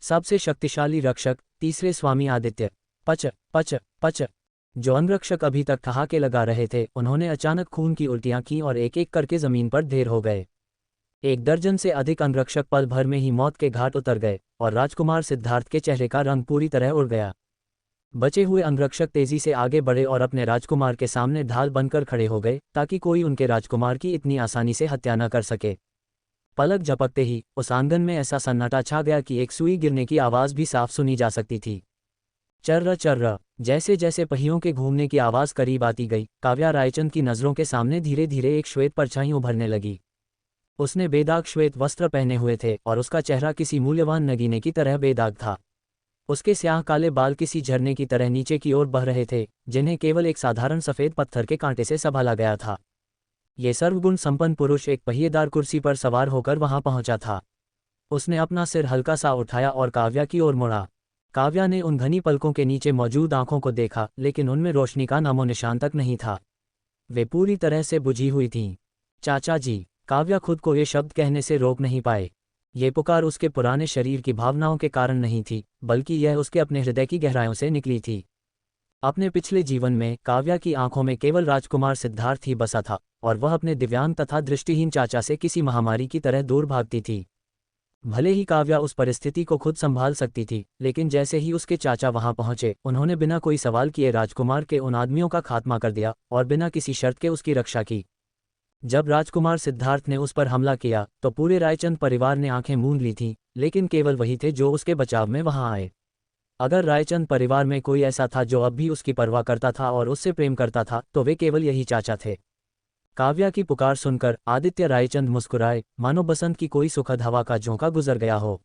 सबसे शक्तिशाली रक्षक, तीसरे स्वामी आदित्य। पच पच पच। जो अंगरक्षक अभी तक ठहाके लगा रहे थे, उन्होंने अचानक खून की उल्टियां की और एक एक करके जमीन पर ढेर हो गए। 1 दर्जन से अधिक अंगरक्षक पल भर में ही मौत के घाट उतर गए और राजकुमार सिद्धार्थ के चेहरे का रंग पूरी तरह उड़ गया। बचे हुए अंगरक्षक तेजी से आगे बढ़े और अपने राजकुमार के सामने ढाल बनकर खड़े हो गए ताकि कोई उनके राजकुमार की इतनी आसानी से हत्या न कर सके। पलक झपकते ही उस आंगन में ऐसा सन्नाटा छा गया कि एक सुई गिरने की आवाज़ भी साफ सुनी जा सकती थी। चर्र चर्र। जैसे जैसे पहियों के घूमने की आवाज़ करीब आती गई, काव्या रायचंद की नज़रों के सामने धीरे धीरे एक श्वेत परछाई उभरने लगी। उसने बेदाग श्वेत वस्त्र पहने हुए थे और उसका चेहरा किसी मूल्यवान नगीने की तरह बेदाग था। उसके स्याह काले बाल किसी झरने की तरह नीचे की ओर बह रहे थे, जिन्हें केवल एक साधारण सफ़ेद पत्थर के कांटे से संभाला गया था। ये सर्वगुण संपन्न पुरुष एक पहिएदार कुर्सी पर सवार होकर वहां पहुंचा था। उसने अपना सिर हल्का सा उठाया और काव्या की ओर मुड़ा। काव्या ने उन घनी पलकों के नीचे मौजूद आंखों को देखा, लेकिन उनमें रोशनी का नामो निशान तक नहीं था। वे पूरी तरह से बुझी हुई थीं। चाचा जी। काव्या खुद को ये शब्द कहने से रोक नहीं पाए। ये पुकार उसके पुराने शरीर की भावनाओं के कारण नहीं थी, बल्कि यह उसके अपने हृदय की गहराइयों से निकली थी। अपने पिछले जीवन में काव्या की आंखों में केवल राजकुमार सिद्धार्थ ही बसा था और वह अपने दिव्यांग तथा दृष्टिहीन चाचा से किसी महामारी की तरह दूर भागती थी। भले ही काव्या उस परिस्थिति को खुद संभाल सकती थी, लेकिन जैसे ही उसके चाचा वहां पहुंचे, उन्होंने बिना कोई सवाल किए राजकुमार के उन आदमियों का खात्मा कर दिया और बिना किसी शर्त के उसकी रक्षा की। जब राजकुमार सिद्धार्थ ने उस पर हमला किया तो पूरे रायचंद परिवार ने आंखें मूंद ली थीं, लेकिन केवल वही थे जो उसके बचाव में वहां आए। अगर रायचंद परिवार में कोई ऐसा था जो अब भी उसकी परवाह करता था और उससे प्रेम करता था, तो वे केवल यही चाचा थे। काव्या की पुकार सुनकर आदित्य रायचंद मुस्कुराए, मानो बसंत की कोई सुखद हवा का झोंका गुजर गया हो।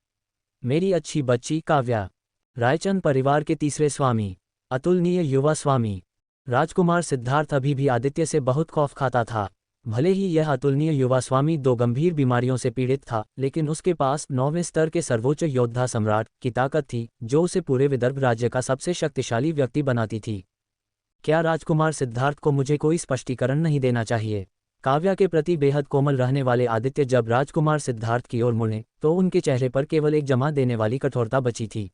मेरी अच्छी बच्ची काव्या। रायचंद परिवार के तीसरे स्वामी, अतुलनीय युवा स्वामी। राजकुमार सिद्धार्थ अभी भी आदित्य से बहुत खौफ खाता था। भले ही यह अतुलनीय युवा स्वामी 2 गंभीर बीमारियों से पीड़ित था, लेकिन उसके पास 9वें स्तर के सर्वोच्च योद्धा सम्राट की ताकत थी, जो उसे पूरे विदर्भ राज्य का सबसे शक्तिशाली व्यक्ति बनाती थी। क्या राजकुमार सिद्धार्थ को मुझे कोई स्पष्टीकरण नहीं देना चाहिए? काव्या के प्रति बेहद कोमल रहने वाले आदित्य जब राजकुमार सिद्धार्थ की ओर मुड़े, तो उनके चेहरे पर केवल एक जमा देने वाली कठोरता बची थी।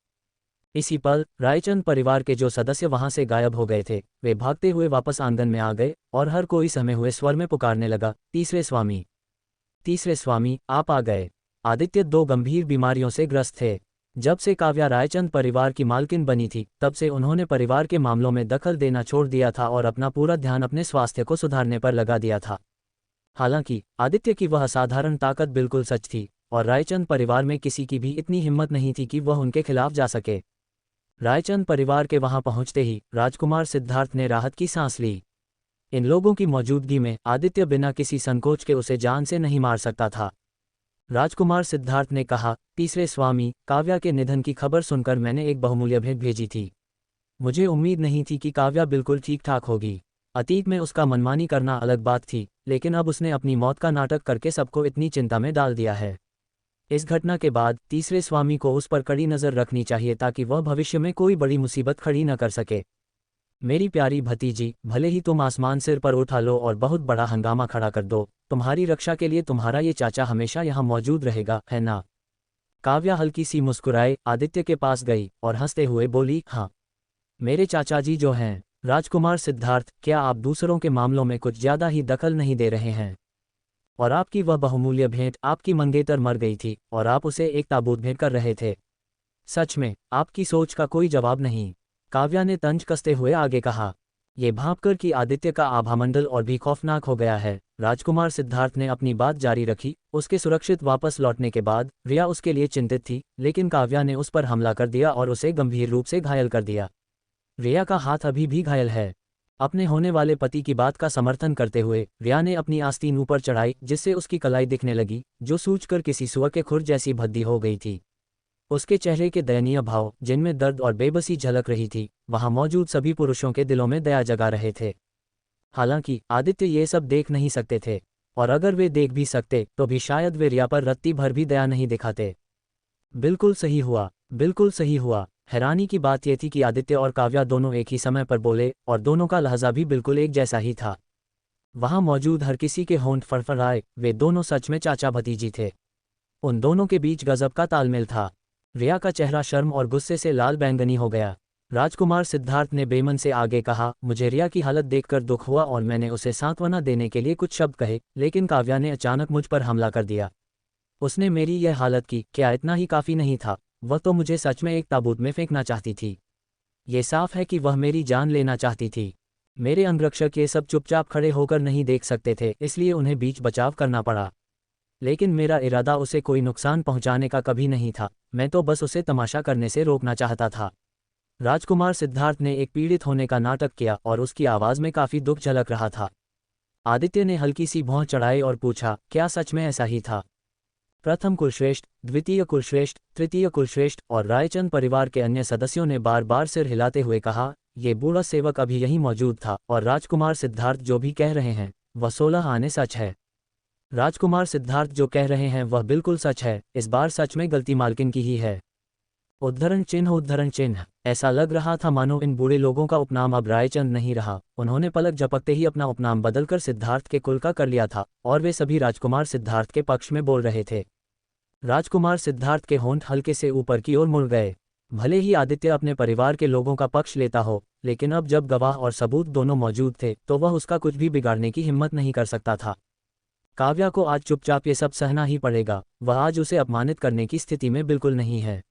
इसी पल रायचंद परिवार के जो सदस्य वहां से गायब हो गए थे, वे भागते हुए वापस आंगन में आ गए और हर कोई सहमे हुए स्वर में पुकारने लगा, तीसरे स्वामी, तीसरे स्वामी, आप आ गए। आदित्य 2 गंभीर बीमारियों से ग्रस्त थे। जब से काव्या रायचंद परिवार की मालकिन बनी थी, तब से उन्होंने परिवार के मामलों में दखल देना छोड़ दिया था और अपना पूरा ध्यान अपने स्वास्थ्य को सुधारने पर लगा दिया था। हालांकि आदित्य की वह असाधारण ताकत बिल्कुल सच थी और रायचंद परिवार में किसी की भी इतनी हिम्मत नहीं थी कि वह उनके खिलाफ जा सके। रायचंद परिवार के वहां पहुंचते ही राजकुमार सिद्धार्थ ने राहत की सांस ली। इन लोगों की मौजूदगी में आदित्य बिना किसी संकोच के उसे जान से नहीं मार सकता था। राजकुमार सिद्धार्थ ने कहा, तीसरे स्वामी, काव्या के निधन की खबर सुनकर मैंने एक बहुमूल्य भेंट भेजी थी। मुझे उम्मीद नहीं थी कि काव्या बिल्कुल ठीक ठाक होगी। अतीत में उसका मनमानी करना अलग बात थी, लेकिन अब उसने अपनी मौत का नाटक करके सबको इतनी चिंता में डाल दिया है। इस घटना के बाद तीसरे स्वामी को उस पर कड़ी नज़र रखनी चाहिए ताकि वह भविष्य में कोई बड़ी मुसीबत खड़ी न कर सके। मेरी प्यारी भतीजी, भले ही तुम आसमान सिर पर उठा लो और बहुत बड़ा हंगामा खड़ा कर दो, तुम्हारी रक्षा के लिए तुम्हारा ये चाचा हमेशा यहाँ मौजूद रहेगा, है ना? काव्या हल्की सी मुस्कुराए आदित्य के पास गई और हंसते हुए बोली, हाँ, मेरे चाचा जी जो हैं। राजकुमार सिद्धार्थ, क्या आप दूसरों के मामलों में कुछ ज़्यादा ही दखल नहीं दे रहे हैं? और आपकी वह बहुमूल्य भेंट, आपकी मंगेतर मर गई थी और आप उसे एक ताबूत भेंट कर रहे थे। सच में आपकी सोच का कोई जवाब नहीं। काव्या ने तंज कसते हुए आगे कहा। ये भांपकर कि आदित्य का आभामंडल और भी खौफनाक हो गया है, राजकुमार सिद्धार्थ ने अपनी बात जारी रखी। उसके सुरक्षित वापस लौटने के बाद रिया उसके लिए चिंतित थी, लेकिन काव्या ने उस पर हमला कर दिया और उसे गंभीर रूप से घायल कर दिया। रिया का हाथ अभी भी घायल है। अपने होने वाले पति की बात का समर्थन करते हुए रिया ने अपनी आस्तीन ऊपर चढ़ाई, जिससे उसकी कलाई दिखने लगी, जो सूझकर किसी सुअर के खुर जैसी भद्दी हो गई थी। उसके चेहरे के दयनीय भाव, जिनमें दर्द और बेबसी झलक रही थी, वहां मौजूद सभी पुरुषों के दिलों में दया जगा रहे थे। हालांकि आदित्य ये सब देख नहीं सकते थे, और अगर वे देख भी सकते तो भी शायद वे रिया पर रत्ती भर भी दया नहीं दिखाते। बिल्कुल सही हुआ, बिल्कुल सही हुआ। हैरानी की बात यह थी कि आदित्य और काव्या दोनों एक ही समय पर बोले और दोनों का लहजा भी बिल्कुल एक जैसा ही था। वहां मौजूद हर किसी के होंठ फड़फड़ाए। वे दोनों सच में चाचा भतीजी थे। उन दोनों के बीच गजब का तालमेल था। रिया का चेहरा शर्म और गुस्से से लाल बैंगनी हो गया। राजकुमार सिद्धार्थ ने बेमन से आगे कहा, मुझे रिया की हालत देखकर दुख हुआ और मैंने उसे सांत्वना देने के लिए कुछ शब्द कहे, लेकिन काव्या ने अचानक मुझ पर हमला कर दिया। उसने मेरी यह हालत की, क्या इतना ही काफ़ी नहीं था? वह तो मुझे सच में एक ताबूत में फेंकना चाहती थी। ये साफ है कि वह मेरी जान लेना चाहती थी। मेरे अंगरक्षक ये सब चुपचाप खड़े होकर नहीं देख सकते थे, इसलिए उन्हें बीच बचाव करना पड़ा। लेकिन मेरा इरादा उसे कोई नुकसान पहुंचाने का कभी नहीं था, मैं तो बस उसे तमाशा करने से रोकना चाहता था। राजकुमार सिद्धार्थ ने एक पीड़ित होने का नाटक किया और उसकी आवाज़ में काफ़ी दुख झलक रहा था। आदित्य ने हल्की सी भौं चढ़ाई और पूछा, क्या सच में ऐसा ही था? प्रथम कुलश्रेष्ठ, द्वितीय कुलश्रेष्ठ, तृतीय कुलश्रेष्ठ और रायचंद परिवार के अन्य सदस्यों ने बार बार सिर हिलाते हुए कहा, ये बूढ़ा सेवक अभी यहीं मौजूद था और राजकुमार सिद्धार्थ जो भी कह रहे हैं वह 16 आने सच है। राजकुमार सिद्धार्थ जो कह रहे हैं वह बिल्कुल सच है, इस बार सच में गलती मालकिन की ही है। उद्धरण चिन्ह उद्धरण चिन्ह। ऐसा लग रहा था मानो इन बूढ़े लोगों का उपनाम अब रायचंद नहीं रहा। उन्होंने पलक झपकते ही अपना उपनाम बदलकर सिद्धार्थ के कुल का कर लिया था और वे सभी राजकुमार सिद्धार्थ के पक्ष में बोल रहे थे। राजकुमार सिद्धार्थ के होंठ हल्के से ऊपर की ओर मुड़ गए। भले ही आदित्य अपने परिवार के लोगों का पक्ष लेता हो, लेकिन अब जब गवाह और सबूत दोनों मौजूद थे तो वह उसका कुछ भी बिगाड़ने की हिम्मत नहीं कर सकता था। काव्या को आज चुपचाप ये सब सहना ही पड़ेगा, वह आज उसे अपमानित करने की स्थिति में बिल्कुल नहीं है।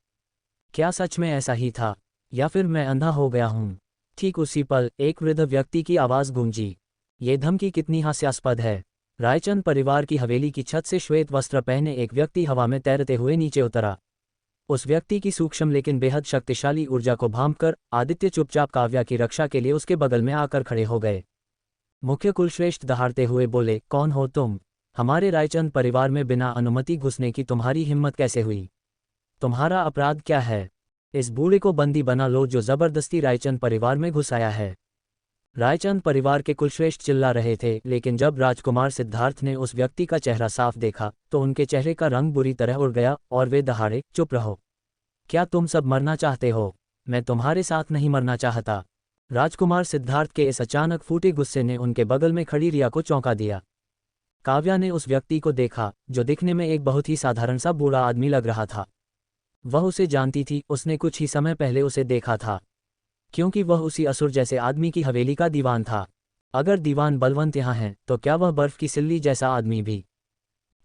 क्या सच में ऐसा ही था, या फिर मैं अंधा हो गया हूँ? ठीक उसी पल एक वृद्ध व्यक्ति की आवाज़ गूंजी। ये धमकी कितनी हास्यास्पद है। रायचंद परिवार की हवेली की छत से श्वेत वस्त्र पहने एक व्यक्ति हवा में तैरते हुए नीचे उतरा। उस व्यक्ति की सूक्ष्म लेकिन बेहद शक्तिशाली ऊर्जा को भांपकर आदित्य चुपचाप काव्या की रक्षा के लिए उसके बगल में आकर खड़े हो गए। मुख्य कुलश्रेष्ठ दहाड़ते हुए बोले, कौन हो तुम? हमारे रायचंद परिवार में बिना अनुमति घुसने की तुम्हारी हिम्मत कैसे हुई? तुम्हारा अपराध क्या है? इस बूढ़े को बंदी बना लो जो जबरदस्ती रायचंद परिवार में घुस आया है। रायचंद परिवार के कुलश्रेष्ठ चिल्ला रहे थे, लेकिन जब राजकुमार सिद्धार्थ ने उस व्यक्ति का चेहरा साफ देखा तो उनके चेहरे का रंग बुरी तरह उड़ गया और वे दहाड़े, चुप रहो। क्या तुम सब मरना चाहते हो? मैं तुम्हारे साथ नहीं मरना चाहता। राजकुमार सिद्धार्थ के इस अचानक फूटे गुस्से ने उनके बगल में खड़ी रिया को चौंका दिया। काव्या ने उस व्यक्ति को देखा जो दिखने में एक बहुत ही साधारण सा बूढ़ा आदमी लग रहा था। वह उसे जानती थी, उसने कुछ ही समय पहले उसे देखा था, क्योंकि वह उसी असुर जैसे आदमी की हवेली का दीवान था। अगर दीवान बलवंत यहाँ है तो क्या वह बर्फ की सिल्ली जैसा आदमी भी?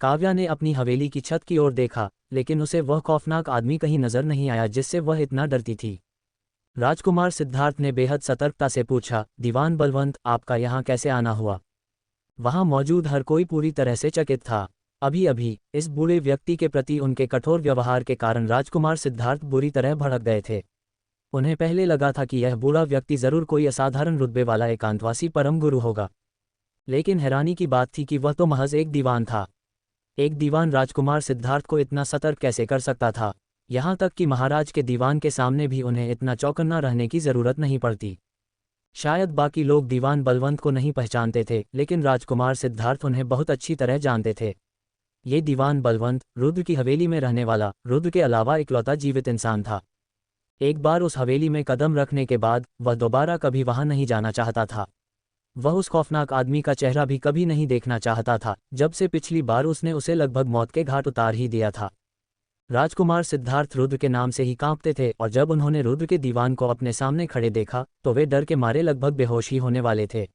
काव्या ने अपनी हवेली की छत की ओर देखा, लेकिन उसे वह खौफनाक आदमी कहीं नजर नहीं आया जिससे वह इतना डरती थी। राजकुमार सिद्धार्थ ने बेहद सतर्कता से पूछा, दीवान बलवंत, आपका यहाँ कैसे आना हुआ? वहाँ मौजूद हर कोई पूरी तरह से चकित था। अभी अभी इस बूढ़े व्यक्ति के प्रति उनके कठोर व्यवहार के कारण राजकुमार सिद्धार्थ बुरी तरह भड़क गए थे। उन्हें पहले लगा था कि यह बूढ़ा व्यक्ति जरूर कोई असाधारण रुतबे वाला एकांतवासी परम गुरु होगा, लेकिन हैरानी की बात थी कि वह तो महज एक दीवान था। एक दीवान राजकुमार सिद्धार्थ को इतना सतर्क कैसे कर सकता था? यहाँ तक कि महाराज के दीवान के सामने भी उन्हें इतना चौकन्ना रहने की जरूरत नहीं पड़ती। शायद बाकी लोग दीवान बलवंत को नहीं पहचानते थे, लेकिन राजकुमार सिद्धार्थ उन्हें बहुत अच्छी तरह जानते थे। ये दीवान बलवंत रुद्र की हवेली में रहने वाला, रुद्र के अलावा इकलौता जीवित इंसान था। एक बार उस हवेली में कदम रखने के बाद वह दोबारा कभी वहां नहीं जाना चाहता था। वह उस खौफनाक आदमी का चेहरा भी कभी नहीं देखना चाहता था, जब से पिछली बार उसने उसे लगभग मौत के घाट उतार ही दिया था। राजकुमार सिद्धार्थ रुद्र के नाम से ही कांपते थे और जब उन्होंने रुद्र के दीवान को अपने सामने खड़े देखा तो वे डर के मारे लगभग बेहोश ही होने वाले थे।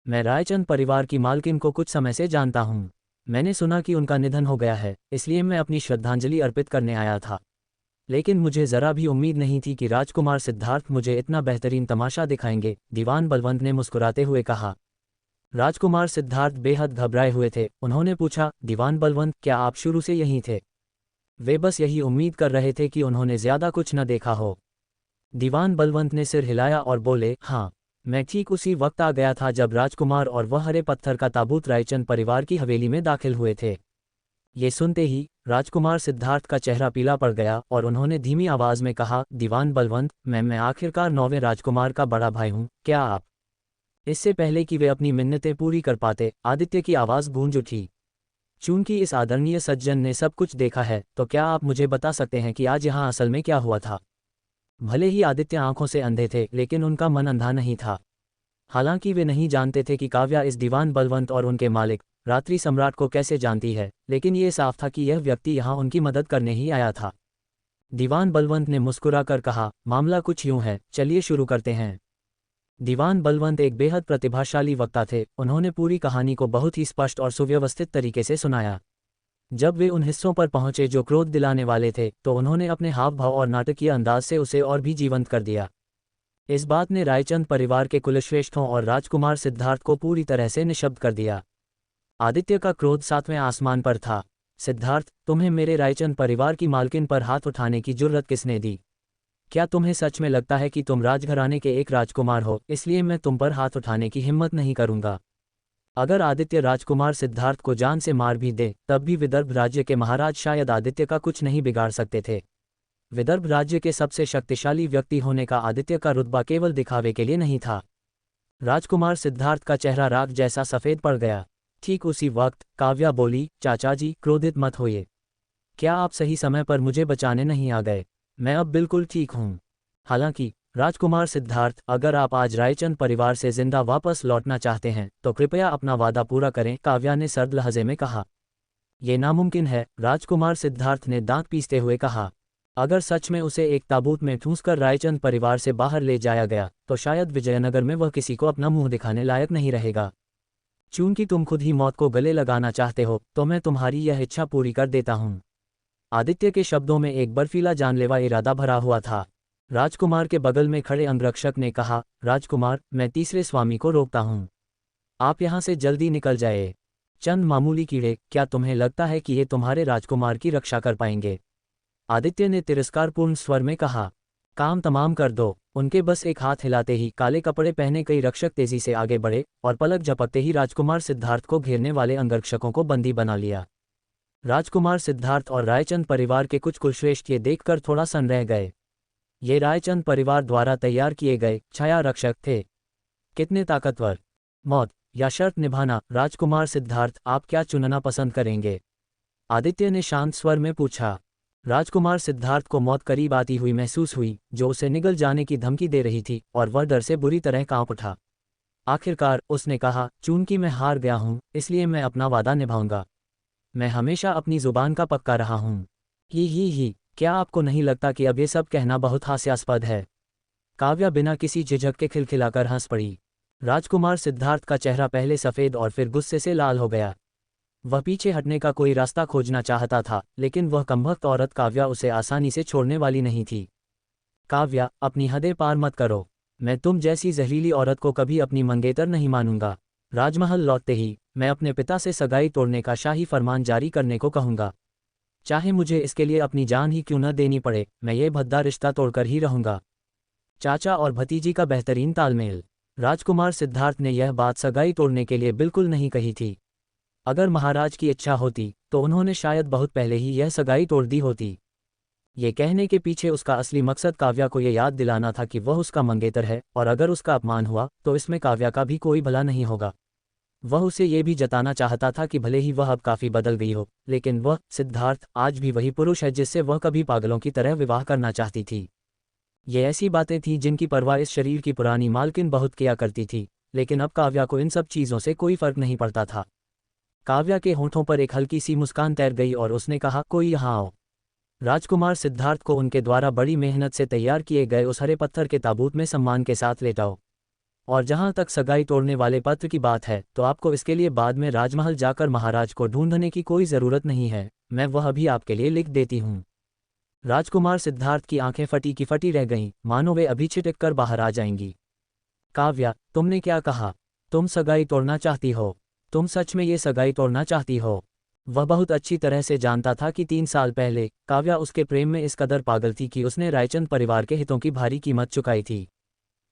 मैं रायचंद परिवार की मालकिन को कुछ समय से जानता हूँ। मैंने सुना कि उनका निधन हो गया है, इसलिए मैं अपनी श्रद्धांजलि अर्पित करने आया था। लेकिन मुझे जरा भी उम्मीद नहीं थी कि राजकुमार सिद्धार्थ मुझे इतना बेहतरीन तमाशा दिखाएंगे, दीवान बलवंत ने मुस्कुराते हुए कहा। राजकुमार सिद्धार्थ बेहद घबराए हुए थे। उन्होंने पूछा, दीवान बलवंत, क्या आप शुरू से यहीं थे? वे बस यही उम्मीद कर रहे थे कि उन्होंने ज्यादा कुछ न देखा हो। दीवान बलवंत ने सिर हिलाया और बोले, हाँ, मैं ठीक उसी वक्त आ गया था जब राजकुमार और वह हरे पत्थर का ताबूत रायचंद परिवार की हवेली में दाखिल हुए थे। ये सुनते ही राजकुमार सिद्धार्थ का चेहरा पीला पड़ गया और उन्होंने धीमी आवाज में कहा, दीवान बलवंत, मैं आखिरकार 9वें राजकुमार का बड़ा भाई हूँ, क्या आप? इससे पहले कि वे अपनी मिन्नतें पूरी कर पाते, आदित्य की आवाज़ गूंज उठी। चूंकि इस आदरणीय सज्जन ने सब कुछ देखा है, तो क्या आप मुझे बता सकते हैं कि आज यहाँ असल में क्या हुआ था? भले ही आदित्य आंखों से अंधे थे, लेकिन उनका मन अंधा नहीं था। हालांकि वे नहीं जानते थे कि काव्या इस दीवान बलवंत और उनके मालिक रात्रि सम्राट को कैसे जानती है, लेकिन ये साफ था कि यह व्यक्ति यहाँ उनकी मदद करने ही आया था। दीवान बलवंत ने मुस्कुराकर कहा, मामला कुछ यूं है, चलिए शुरू करते हैं। दीवान बलवंत एक बेहद प्रतिभाशाली वक्ता थे। उन्होंने पूरी कहानी को बहुत ही स्पष्ट और सुव्यवस्थित तरीके से सुनाया। जब वे उन हिस्सों पर पहुंचे जो क्रोध दिलाने वाले थे, तो उन्होंने अपने हाव भाव और नाटकीय अंदाज से उसे और भी जीवंत कर दिया। इस बात ने रायचंद परिवार के कुलश्रेष्ठों और राजकुमार सिद्धार्थ को पूरी तरह से निशब्द कर दिया। आदित्य का क्रोध 7वें आसमान पर था। सिद्धार्थ, तुम्हें मेरे रायचंद परिवार की मालकिन पर हाथ उठाने की जुर्रत किसने दी? क्या तुम्हें सच में लगता है कि तुम राजघराने के एक राजकुमार हो, इसलिए मैं तुम पर हाथ उठाने की हिम्मत नहीं करूंगा? अगर आदित्य राजकुमार सिद्धार्थ को जान से मार भी दे, तब भी विदर्भ राज्य के महाराज शायद आदित्य का कुछ नहीं बिगाड़ सकते थे। विदर्भ राज्य के सबसे शक्तिशाली व्यक्ति होने का आदित्य का रुतबा केवल दिखावे के लिए नहीं था। राजकुमार सिद्धार्थ का चेहरा राख जैसा सफ़ेद पड़ गया। ठीक उसी वक्त काव्या बोली, चाचा जी, क्रोधित मत होइए। क्या आप सही समय पर मुझे बचाने नहीं आ गए? मैं अब बिल्कुल ठीक हूँ। हालांकि राजकुमार सिद्धार्थ, अगर आप आज रायचंद परिवार से जिंदा वापस लौटना चाहते हैं तो कृपया अपना वादा पूरा करें, काव्या ने सर्द लहजे में कहा। यह नामुमकिन है, राजकुमार सिद्धार्थ ने दांत पीसते हुए कहा। अगर सच में उसे एक ताबूत में ठूंसकर रायचंद परिवार से बाहर ले जाया गया, तो शायद विजयनगर में वह किसी को अपना मुंह दिखाने लायक नहीं रहेगा। चूंकि तुम खुद ही मौत को गले लगाना चाहते हो, तो मैं तुम्हारी यह इच्छा पूरी कर देता हूँ। आदित्य के शब्दों में एक बर्फीला जानलेवा इरादा भरा हुआ था। राजकुमार के बगल में खड़े अंगरक्षक ने कहा, राजकुमार, मैं तीसरे स्वामी को रोकता हूँ। आप यहाँ से जल्दी निकल जाए। चंद मामूली कीड़े, क्या तुम्हें लगता है कि ये तुम्हारे राजकुमार की रक्षा कर पाएंगे? आदित्य ने तिरस्कारपूर्ण स्वर में कहा। काम तमाम कर दो। उनके बस एक हाथ हिलाते ही काले कपड़े पहने कई रक्षक तेजी से आगे बढ़े और पलक झपकते ही राजकुमार सिद्धार्थ को घेरने वाले अंगरक्षकों को बंदी बना लिया। राजकुमार सिद्धार्थ और रायचंद परिवार के कुछ कुलश्रेष्ठ ये देखकर थोड़ा सन रह गए। ये रायचंद परिवार द्वारा तैयार किए गए छाया रक्षक थे। कितने ताकतवर! मौत या शर्त निभाना? राजकुमार सिद्धार्थ, आप क्या चुनना पसंद करेंगे? आदित्य ने शांत स्वर में पूछा। राजकुमार सिद्धार्थ को मौत करीब आती हुई महसूस हुई, जो उसे निगल जाने की धमकी दे रही थी, और वह डर से बुरी तरह कांप उठा। आखिरकार उसने कहा, चूंकि मैं हार गया हूं, इसलिए मैं अपना वादा निभाऊंगा। मैं हमेशा अपनी जुबान का पक्का रहा हूं। ही, क्या आपको नहीं लगता कि अब ये सब कहना बहुत हास्यास्पद है? काव्या बिना किसी झिझक के खिलखिलाकर हंस पड़ी। राजकुमार सिद्धार्थ का चेहरा पहले सफ़ेद और फिर गुस्से से लाल हो गया। वह पीछे हटने का कोई रास्ता खोजना चाहता था, लेकिन वह कमबख्त औरत काव्या उसे आसानी से छोड़ने वाली नहीं थी। काव्या, अपनी हदें पार मत करो। मैं तुम जैसी जहरीली औरत को कभी अपनी मंगेतर नहीं मानूंगा। राजमहल लौटते ही मैं अपने पिता से सगाई तोड़ने का शाही फरमान जारी करने को कहूंगा। चाहे मुझे इसके लिए अपनी जान ही क्यों न देनी पड़े, मैं ये भद्दा रिश्ता तोड़कर ही रहूंगा। चाचा और भतीजी का बेहतरीन तालमेल। राजकुमार सिद्धार्थ ने यह बात सगाई तोड़ने के लिए बिल्कुल नहीं कही थी। अगर महाराज की इच्छा होती तो उन्होंने शायद बहुत पहले ही यह सगाई तोड़ दी होती। ये कहने के पीछे उसका असली मकसद काव्या को यह याद दिलाना था कि वह उसका मंगेतर है, और अगर उसका अपमान हुआ तो इसमें काव्या का भी कोई भला नहीं होगा। वह उसे ये भी जताना चाहता था कि भले ही वह अब काफ़ी बदल गई हो, लेकिन वह सिद्धार्थ आज भी वही पुरुष है जिससे वह कभी पागलों की तरह विवाह करना चाहती थी। ये ऐसी बातें थीं जिनकी परवाह इस शरीर की पुरानी मालकिन बहुत किया करती थी, लेकिन अब काव्या को इन सब चीज़ों से कोई फर्क नहीं पड़ता था। काव्या के होंठों पर एक हल्की सी मुस्कान तैर गई और उसने कहा, कोई यहाँ आओ। राजकुमार सिद्धार्थ को उनके द्वारा बड़ी मेहनत से तैयार किए गए उस हरे पत्थर के ताबूत में सम्मान के साथ लेटाओ। और जहाँ तक सगाई तोड़ने वाले पत्र की बात है, तो आपको इसके लिए बाद में राजमहल जाकर महाराज को ढूंढने की कोई ज़रूरत नहीं है, मैं वह भी आपके लिए लिख देती हूँ। राजकुमार सिद्धार्थ की आंखें फटी की फटी रह गईं, मानो वे अभी छिटक कर बाहर आ जाएंगी। काव्या, तुमने क्या कहा? तुम सगाई तोड़ना चाहती हो? तुम सच में ये सगाई तोड़ना चाहती हो? वह बहुत अच्छी तरह से जानता था कि 3 साल पहले काव्या उसके प्रेम में इस कदर पागल थी कि उसने रायचंद परिवार के हितों की भारी कीमत चुकाई थी।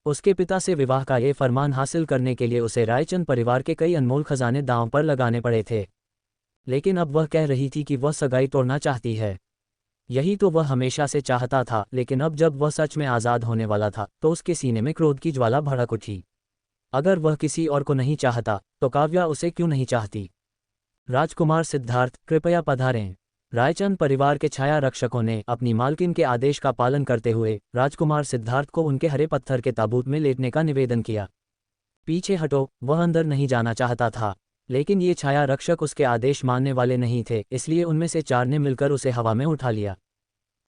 उसके पिता से विवाह का ये फरमान हासिल करने के लिए उसे रायचंद परिवार के कई अनमोल खजाने दांव पर लगाने पड़े थे। लेकिन अब वह कह रही थी कि वह सगाई तोड़ना चाहती है। यही तो वह हमेशा से चाहता था, लेकिन अब जब वह सच में आज़ाद होने वाला था तो उसके सीने में क्रोध की ज्वाला भड़क उठी। अगर वह किसी और को नहीं चाहता तो काव्या उसे क्यों नहीं चाहती? राजकुमार सिद्धार्थ, कृपया पधारें। रायचंद परिवार के छाया रक्षकों ने अपनी मालकिन के आदेश का पालन करते हुए राजकुमार सिद्धार्थ को उनके हरे पत्थर के ताबूत में लेटने का निवेदन किया। पीछे हटो, वह अंदर नहीं जाना चाहता था, लेकिन ये छाया रक्षक उसके आदेश मानने वाले नहीं थे, इसलिए उनमें से 4 ने मिलकर उसे हवा में उठा लिया।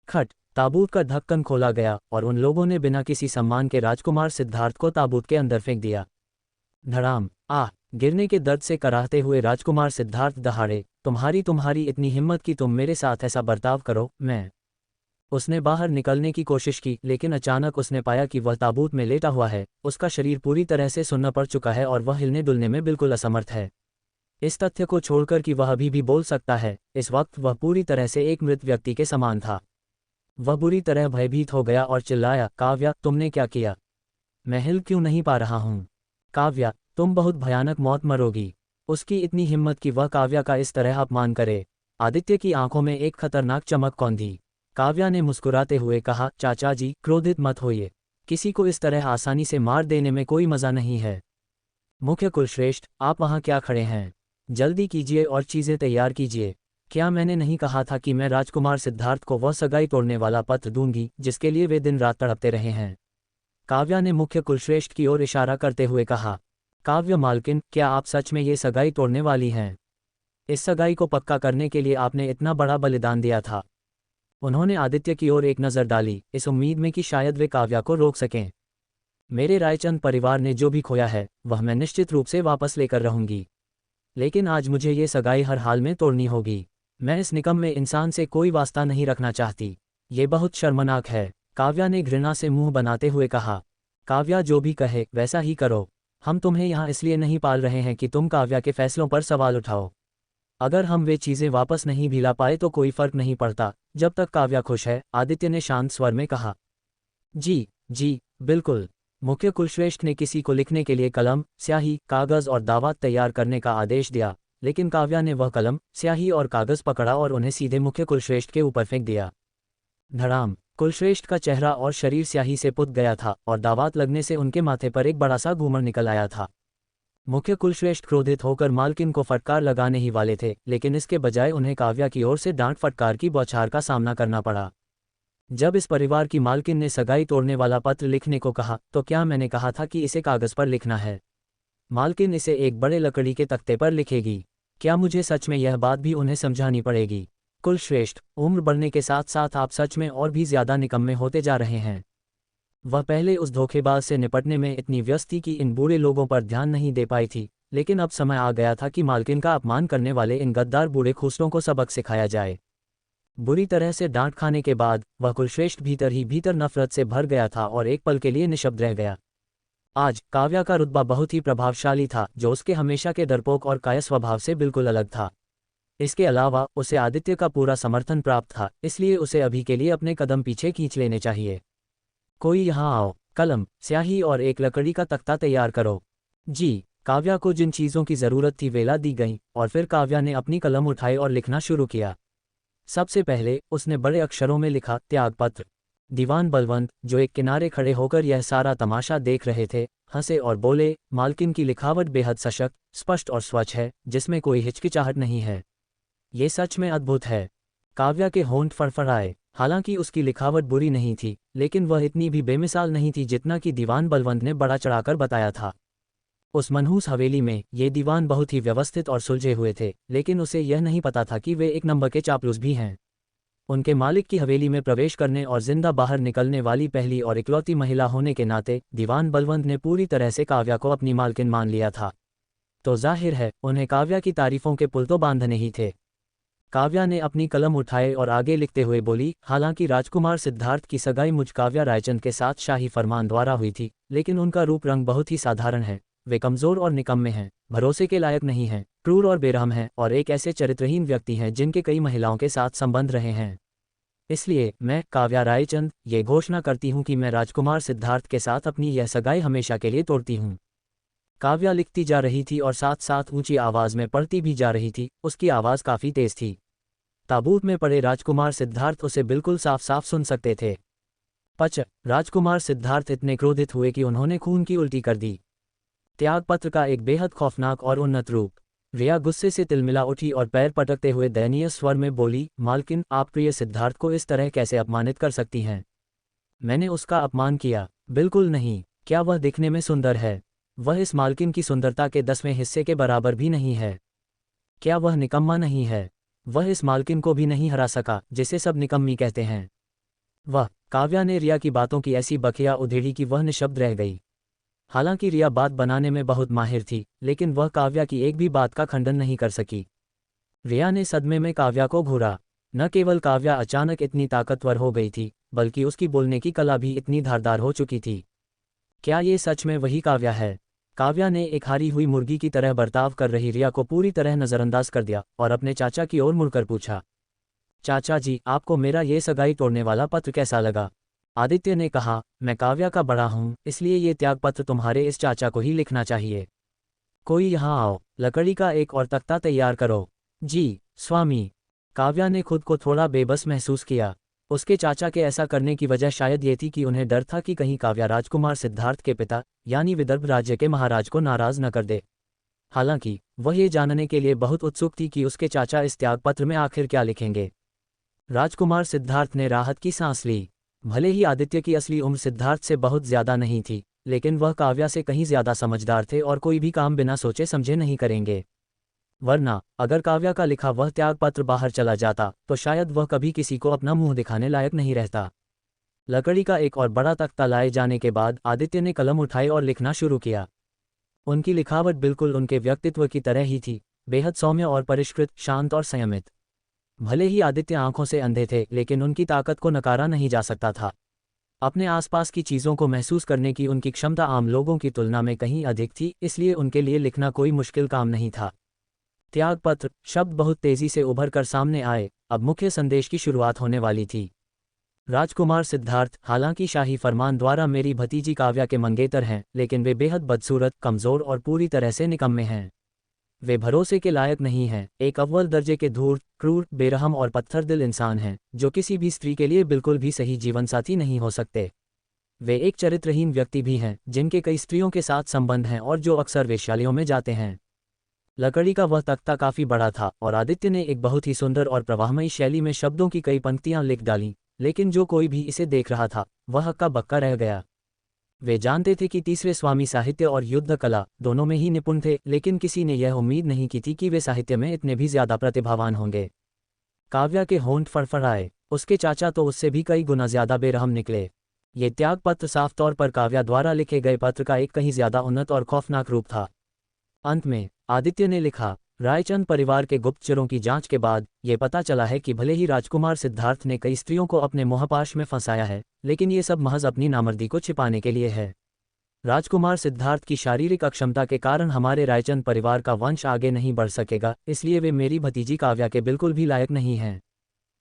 खट ताबूत का ढक्कन खोला गया और उन लोगों ने बिना किसी सम्मान के राजकुमार सिद्धार्थ को ताबूत के अंदर फेंक दिया। धड़ाम। आह! गिरने के दर्द से कराहते हुए राजकुमार सिद्धार्थ दहाड़े, तुम्हारी इतनी हिम्मत कि तुम मेरे साथ ऐसा बर्ताव करो। मैं उसने बाहर निकलने की कोशिश की, लेकिन अचानक उसने पाया कि वह ताबूत में लेटा हुआ है, उसका शरीर पूरी तरह से सुन्न पड़ चुका है और वह हिलने डुलने में बिल्कुल असमर्थ है। इस तथ्य को छोड़कर कि वह अभी भी बोल सकता है, इस वक्त वह पूरी तरह से एक मृत व्यक्ति के समान था। वह बुरी तरह भयभीत हो गया और चिल्लाया, काव्या, तुमने क्या किया? मैं हिल क्यों नहीं पा रहा हूँ? काव्या, तुम बहुत भयानक मौत मरोगी। उसकी इतनी हिम्मत कि वह काव्या का इस तरह अपमान करे। आदित्य की आंखों में एक खतरनाक चमक कौंधी। काव्या ने मुस्कुराते हुए कहा, चाचा जी, क्रोधित मत होइए। किसी को इस तरह आसानी से मार देने में कोई मज़ा नहीं है। मुख्य कुलश्रेष्ठ, आप वहाँ क्या खड़े हैं? जल्दी कीजिए और चीज़ें तैयार कीजिए। क्या मैंने नहीं कहा था कि मैं राजकुमार सिद्धार्थ को वह सगाई तोड़ने वाला पत्र दूंगी जिसके लिए वे दिन रात तड़पते रहे हैं? काव्या ने मुख्य कुलश्रेष्ठ की ओर इशारा करते हुए कहा। काव्य मालकिन, क्या आप सच में ये सगाई तोड़ने वाली हैं? इस सगाई को पक्का करने के लिए आपने इतना बड़ा बलिदान दिया था। उन्होंने आदित्य की ओर एक नज़र डाली, इस उम्मीद में कि शायद वे काव्या को रोक सकें। मेरे रायचंद परिवार ने जो भी खोया है वह मैं निश्चित रूप से वापस लेकर रहूंगी, लेकिन आज मुझे ये सगाई हर हाल में तोड़नी होगी। मैं इस निकम्मे इंसान से कोई वास्ता नहीं रखना चाहती। ये बहुत शर्मनाक है, काव्या ने घृणा से मुंह बनाते हुए कहा। काव्या जो भी कहे वैसा ही करो। हम तुम्हें यहाँ इसलिए नहीं पाल रहे हैं कि तुम काव्या के फैसलों पर सवाल उठाओ। अगर हम वे चीज़ें वापस नहीं भी ला पाए तो कोई फर्क नहीं पड़ता, जब तक काव्या खुश है, आदित्य ने शांत स्वर में कहा। जी बिल्कुल। मुख्य कुलश्रेष्ठ ने किसी को लिखने के लिए कलम, स्याही, कागज और दावात तैयार करने का आदेश दिया, लेकिन काव्या ने वह कलम, स्याही और कागज पकड़ा और उन्हें सीधे मुख्य कुलश्रेष्ठ के ऊपर फेंक दिया। धड़ाम। कुलश्रेष्ठ का चेहरा और शरीर स्याही से पुत गया था और दावात लगने से उनके माथे पर एक बड़ा सा घूमर निकल आया था। मुख्य कुलश्रेष्ठ क्रोधित होकर मालकिन को फटकार लगाने ही वाले थे, लेकिन इसके बजाय उन्हें काव्या की ओर से डांट फटकार की बौछार का सामना करना पड़ा। जब इस परिवार की मालकिन ने सगाई तोड़ने वाला पत्र लिखने को कहा, तो क्या मैंने कहा था कि इसे कागज पर लिखना है? मालकिन इसे एक बड़े लकड़ी के तख्ते पर लिखेगी। क्या मुझे सच में यह बात भी उन्हें समझानी पड़ेगी? कुलश्रेष्ठ, उम्र बढ़ने के साथ साथ आप सच में और भी ज्यादा निकम्मे होते जा रहे हैं। वह पहले उस धोखेबाज से निपटने में इतनी व्यस्त थी कि इन बूढ़े लोगों पर ध्यान नहीं दे पाई थी, लेकिन अब समय आ गया था कि मालकिन का अपमान करने वाले इन गद्दार बूढ़े खूसरों को सबक सिखाया जाए। बुरी तरह से डांट खाने के बाद वह कुलश्रेष्ठ भीतर ही भीतर नफरत से भर गया था और एक पल के लिए निशब्द रह गया। आज काव्या का रुतबा बहुत ही प्रभावशाली था, जो उसके हमेशा के डरपोक और काया स्वभाव से बिल्कुल अलग था। इसके अलावा उसे आदित्य का पूरा समर्थन प्राप्त था, इसलिए उसे अभी के लिए अपने कदम पीछे खींच लेने चाहिए। कोई यहाँ आओ, कलम, स्याही और एक लकड़ी का तख्ता तैयार करो। जी। काव्या को जिन चीज़ों की ज़रूरत थी वे ला दी गईं, और फिर काव्या ने अपनी कलम उठाई और लिखना शुरू किया। सबसे पहले उसने बड़े अक्षरों में लिखा, त्यागपत्र। दीवान बलवंत, जो एक किनारे खड़े होकर यह सारा तमाशा देख रहे थे, हंसे और बोले, मालकिन की लिखावट बेहद सशक्त, स्पष्ट और स्वच्छ है, जिसमें कोई हिचकिचाहट नहीं है। ये सच में अद्भुत है। काव्या के होंठ फड़फड़ाए। हालांकि उसकी लिखावट बुरी नहीं थी, लेकिन वह इतनी भी बेमिसाल नहीं थी जितना कि दीवान बलवंत ने बड़ा चढ़ाकर बताया था। उस मनहूस हवेली में ये दीवान बहुत ही व्यवस्थित और सुलझे हुए थे, लेकिन उसे यह नहीं पता था कि वे एक नंबर के चापलूस भी हैं। उनके मालिक की हवेली में प्रवेश करने और जिंदा बाहर निकलने वाली पहली और इकलौती महिला होने के नाते दीवान बलवंत ने पूरी तरह से काव्या को अपनी मालकिन मान लिया था। तो जाहिर है उन्हें काव्या की तारीफों के पुल तो बांधने ही थे। काव्या ने अपनी कलम उठाए और आगे लिखते हुए बोली, हालांकि राजकुमार सिद्धार्थ की सगाई मुझ काव्या रायचंद के साथ शाही फरमान द्वारा हुई थी, लेकिन उनका रूप रंग बहुत ही साधारण है। वे कमज़ोर और निकम्मे हैं, भरोसे के लायक नहीं हैं, क्रूर और बेरहम हैं और एक ऐसे चरित्रहीन व्यक्ति हैं जिनके कई महिलाओं के साथ संबंध रहे हैं। इसलिए मैं, काव्या रायचंद, ये घोषणा करती हूँ कि मैं राजकुमार सिद्धार्थ के साथ अपनी यह सगाई हमेशा के लिए तोड़ती हूँ। काव्या लिखती जा रही थी और साथ साथ ऊंची आवाज़ में पढ़ती भी जा रही थी। उसकी आवाज़ काफ़ी तेज थी। ताबूत में पड़े राजकुमार सिद्धार्थ उसे बिल्कुल साफ साफ सुन सकते थे। पच। राजकुमार सिद्धार्थ इतने क्रोधित हुए कि उन्होंने खून की उल्टी कर दी। त्यागपत्र का एक बेहद खौफनाक और उन्नत रूप। रिया गुस्से से तिलमिला उठी और पैर पटकते हुए दयनीय स्वर में बोली, मालकिन, आप प्रिय सिद्धार्थ को इस तरह कैसे अपमानित कर सकती हैं? मैंने उसका अपमान किया? बिल्कुल नहीं। क्या वह दिखने में सुंदर है? वह इस मालकिन की सुंदरता के 10वें हिस्से के बराबर भी नहीं है। क्या वह निकम्मा नहीं है? वह इस मालकिन को भी नहीं हरा सका, जिसे सब निकम्मी कहते हैं। वह काव्या ने रिया की बातों की ऐसी बखिया उधेड़ी कि वह निशब्द रह गई। हालांकि रिया बात बनाने में बहुत माहिर थी, लेकिन वह काव्या की एक भी बात का खंडन नहीं कर सकी। रिया ने सदमे में काव्या को घूरा। न केवल काव्या अचानक इतनी ताकतवर हो गई थी, बल्कि उसकी बोलने की कला भी इतनी धारदार हो चुकी थी। क्या ये सच में वही काव्या है? काव्या ने एक हारी हुई मुर्गी की तरह बर्ताव कर रही रिया को पूरी तरह नज़रअंदाज कर दिया और अपने चाचा की ओर मुड़कर पूछा, चाचा जी, आपको मेरा ये सगाई तोड़ने वाला पत्र कैसा लगा? आदित्य ने कहा, मैं काव्या का बड़ा हूँ, इसलिए ये त्याग पत्र तुम्हारे इस चाचा को ही लिखना चाहिए। कोई यहाँ आओ, लकड़ी का एक और तख्ता तैयार करो। जी स्वामी। काव्या ने खुद को थोड़ा बेबस महसूस किया। उसके चाचा के ऐसा करने की वजह शायद ये थी कि उन्हें डर था कि कहीं काव्या राजकुमार सिद्धार्थ के पिता यानी विदर्भ राज्य के महाराज को नाराज न कर दे। हालांकि वह ये जानने के लिए बहुत उत्सुक थी कि उसके चाचा इस त्यागपत्र में आखिर क्या लिखेंगे। राजकुमार सिद्धार्थ ने राहत की सांस ली। भले ही आदित्य की असली उम्र सिद्धार्थ से बहुत ज्यादा नहीं थी, लेकिन वह काव्या से कहीं ज्यादा समझदार थे और कोई भी काम बिना सोचे समझे नहीं करेंगे। वरना अगर काव्या का लिखा वह त्यागपत्र बाहर चला जाता तो शायद वह कभी किसी को अपना मुंह दिखाने लायक नहीं रहता। लकड़ी का एक और बड़ा तख्ता लाए जाने के बाद आदित्य ने कलम उठाई और लिखना शुरू किया। उनकी लिखावट बिल्कुल उनके व्यक्तित्व की तरह ही थी, बेहद सौम्य और परिष्कृत, शांत और संयमित। भले ही आदित्य आंखों से अंधे थे, लेकिन उनकी ताकत को नकारा नहीं जा सकता था। अपने आसपास की चीज़ों को महसूस करने की उनकी क्षमता आम लोगों की तुलना में कहीं अधिक थी, इसलिए उनके लिए लिखना कोई मुश्किल काम नहीं था। त्यागपत्र शब्द बहुत तेजी से उभर कर सामने आए। अब मुख्य संदेश की शुरुआत होने वाली थी। राजकुमार सिद्धार्थ, हालांकि शाही फरमान द्वारा मेरी भतीजी काव्या के मंगेतर हैं, लेकिन वे बेहद बदसूरत, कमज़ोर और पूरी तरह से निकम्मे हैं। वे भरोसे के लायक नहीं हैं, एक अव्वल दर्जे के धूर्त, क्रूर, बेरहम और पत्थरदिल इंसान हैं, जो किसी भी स्त्री के लिए बिल्कुल भी सही जीवनसाथी नहीं हो सकते। वे एक चरित्रहीन व्यक्ति भी हैं, जिनके कई स्त्रियों के साथ संबंध हैं और जो अक्सर वेश्यालयों में जाते हैं। लकड़ी का वह तख्ता काफ़ी बड़ा था और आदित्य ने एक बहुत ही सुंदर और प्रवाहमयी शैली में शब्दों की कई पंक्तियां लिख डालीं, लेकिन जो कोई भी इसे देख रहा था वह हक्का बक्का रह गया। वे जानते थे कि तीसरे स्वामी साहित्य और युद्ध कला दोनों में ही निपुण थे, लेकिन किसी ने यह उम्मीद नहीं की थी कि वे साहित्य में इतने भी ज्यादा प्रतिभावान होंगे। काव्या के होंठ फड़फड़ाए। उसके चाचा तो उससे भी कई गुना ज्यादा बेरहम निकले। ये त्यागपत्र साफ तौर पर काव्या द्वारा लिखे गए पत्र का एक कहीं ज्यादा उन्नत और खौफनाक रूप था। अंत में आदित्य ने लिखा, रायचंद परिवार के गुप्तचरों की जांच के बाद ये पता चला है कि भले ही राजकुमार सिद्धार्थ ने कई स्त्रियों को अपने मोहपाश में फंसाया है, लेकिन ये सब महज अपनी नामर्दी को छिपाने के लिए है। राजकुमार सिद्धार्थ की शारीरिक अक्षमता के कारण हमारे रायचंद परिवार का वंश आगे नहीं बढ़ सकेगा, इसलिए वे मेरी भतीजी काव्या के बिल्कुल भी लायक नहीं हैं।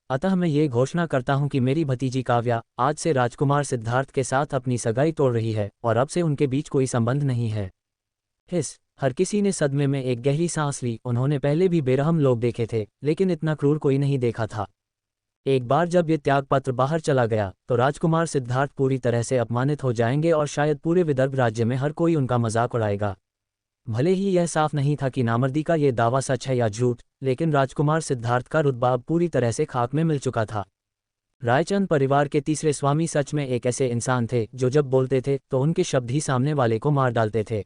अतः मैं ये घोषणा करता हूं कि मेरी भतीजी काव्या आज से राजकुमार सिद्धार्थ के साथ अपनी सगाई तोड़ रही है और अब से उनके बीच कोई संबंध नहीं है। हिस। हर किसी ने सदमे में एक गहरी सांस ली। उन्होंने पहले भी बेरहम लोग देखे थे, लेकिन इतना क्रूर कोई नहीं देखा था। एक बार जब ये त्यागपत्र बाहर चला गया तो राजकुमार सिद्धार्थ पूरी तरह से अपमानित हो जाएंगे और शायद पूरे विदर्भ राज्य में हर कोई उनका मजाक उड़ाएगा। भले ही यह साफ नहीं था कि नामर्दी का ये दावा सच है या झूठ, लेकिन राजकुमार सिद्धार्थ का रुतबा पूरी तरह से खाक में मिल चुका था। रायचंद परिवार के तीसरे स्वामी सच में एक ऐसे इंसान थे जो जब बोलते थे तो उनके शब्द ही सामने वाले को मार डालते थे।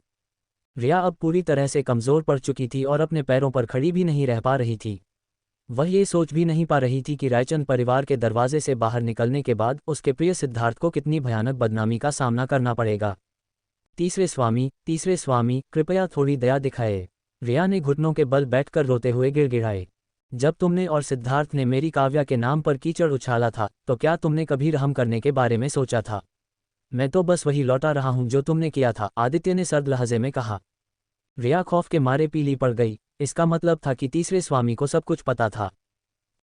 रिया अब पूरी तरह से कमज़ोर पड़ चुकी थी और अपने पैरों पर खड़ी भी नहीं रह पा रही थी। वह ये सोच भी नहीं पा रही थी कि रायचंद परिवार के दरवाजे से बाहर निकलने के बाद उसके प्रिय सिद्धार्थ को कितनी भयानक बदनामी का सामना करना पड़ेगा। तीसरे स्वामी, कृपया थोड़ी दया दिखाए। रिया ने घुटनों के बल बैठकर रोते हुए गिड़गिड़ाए। जब तुमने और सिद्धार्थ ने मेरी काव्या के नाम पर कीचड़ उछाला था, तो क्या तुमने कभी रहम करने के बारे में सोचा था? मैं तो बस वही लौटा रहा हूं जो तुमने किया था, आदित्य ने सर्द लहजे में कहा। रिया खौफ के मारे पीली पड़ गई। इसका मतलब था कि तीसरे स्वामी को सब कुछ पता था।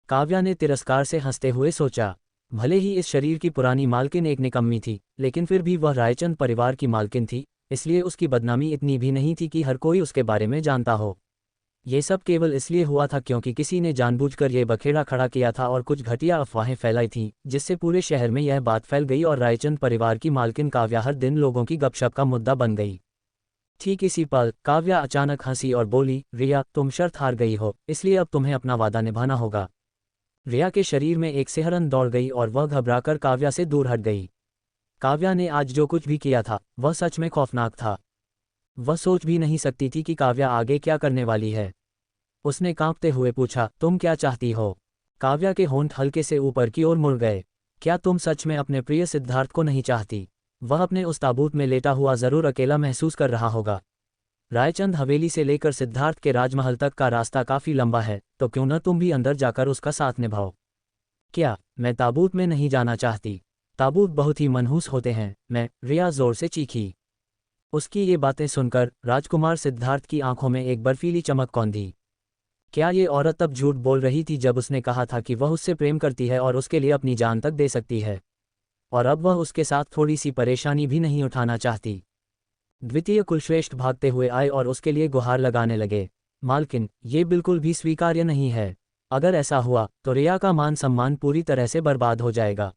काव्या ने तिरस्कार से हंसते हुए सोचा, भले ही इस शरीर की पुरानी मालकिन एक निकम्मी थी, लेकिन फिर भी वह रायचंद परिवार की मालकिन थी, इसलिए उसकी बदनामी इतनी भी नहीं थी कि हर कोई उसके बारे में जानता हो। ये सब केवल इसलिए हुआ था क्योंकि किसी ने जानबूझकर ये बखेड़ा खड़ा किया था और कुछ घटिया अफवाहें फैलाई थीं, जिससे पूरे शहर में यह बात फैल गई और रायचंद परिवार की मालकिन काव्या हर दिन लोगों की गपशप का मुद्दा बन गई। ठीक इसी पल काव्या अचानक हंसी और बोली, रिया, तुम शर्त हार गई हो, इसलिए अब तुम्हें अपना वादा निभाना होगा। रिया के शरीर में एक सिहरन दौड़ गई और वह घबराकर काव्या से दूर हट गई। काव्या ने आज जो कुछ भी किया था वह सच में खौफनाक था। वह सोच भी नहीं सकती थी कि काव्या आगे क्या करने वाली है। उसने कांपते हुए पूछा, तुम क्या चाहती हो? काव्या के होंठ हल्के से ऊपर की ओर मुड़ गए। क्या तुम सच में अपने प्रिय सिद्धार्थ को नहीं चाहती? वह अपने उस ताबूत में लेटा हुआ जरूर अकेला महसूस कर रहा होगा। रायचंद हवेली से लेकर सिद्धार्थ के राजमहल तक का रास्ता काफी लंबा है, तो क्यों न तुम भी अंदर जाकर उसका साथ निभाओ। क्या मैं ताबूत में नहीं जाना चाहती? ताबूत बहुत ही मनहूस होते हैं, रिया जोर से चीखी। उसकी ये बातें सुनकर राजकुमार सिद्धार्थ की आंखों में एक बर्फीली चमक कौंधी। क्या ये औरत तब झूठ बोल रही थी जब उसने कहा था कि वह उससे प्रेम करती है और उसके लिए अपनी जान तक दे सकती है? और अब वह उसके साथ थोड़ी सी परेशानी भी नहीं उठाना चाहती। द्वितीय कुलश्रेष्ठ भागते हुए आए और उसके लिए गुहार लगाने लगे। मालकिन, ये बिल्कुल भी स्वीकार्य नहीं है। अगर ऐसा हुआ तो रिया का मान सम्मान पूरी तरह से बर्बाद हो जाएगा।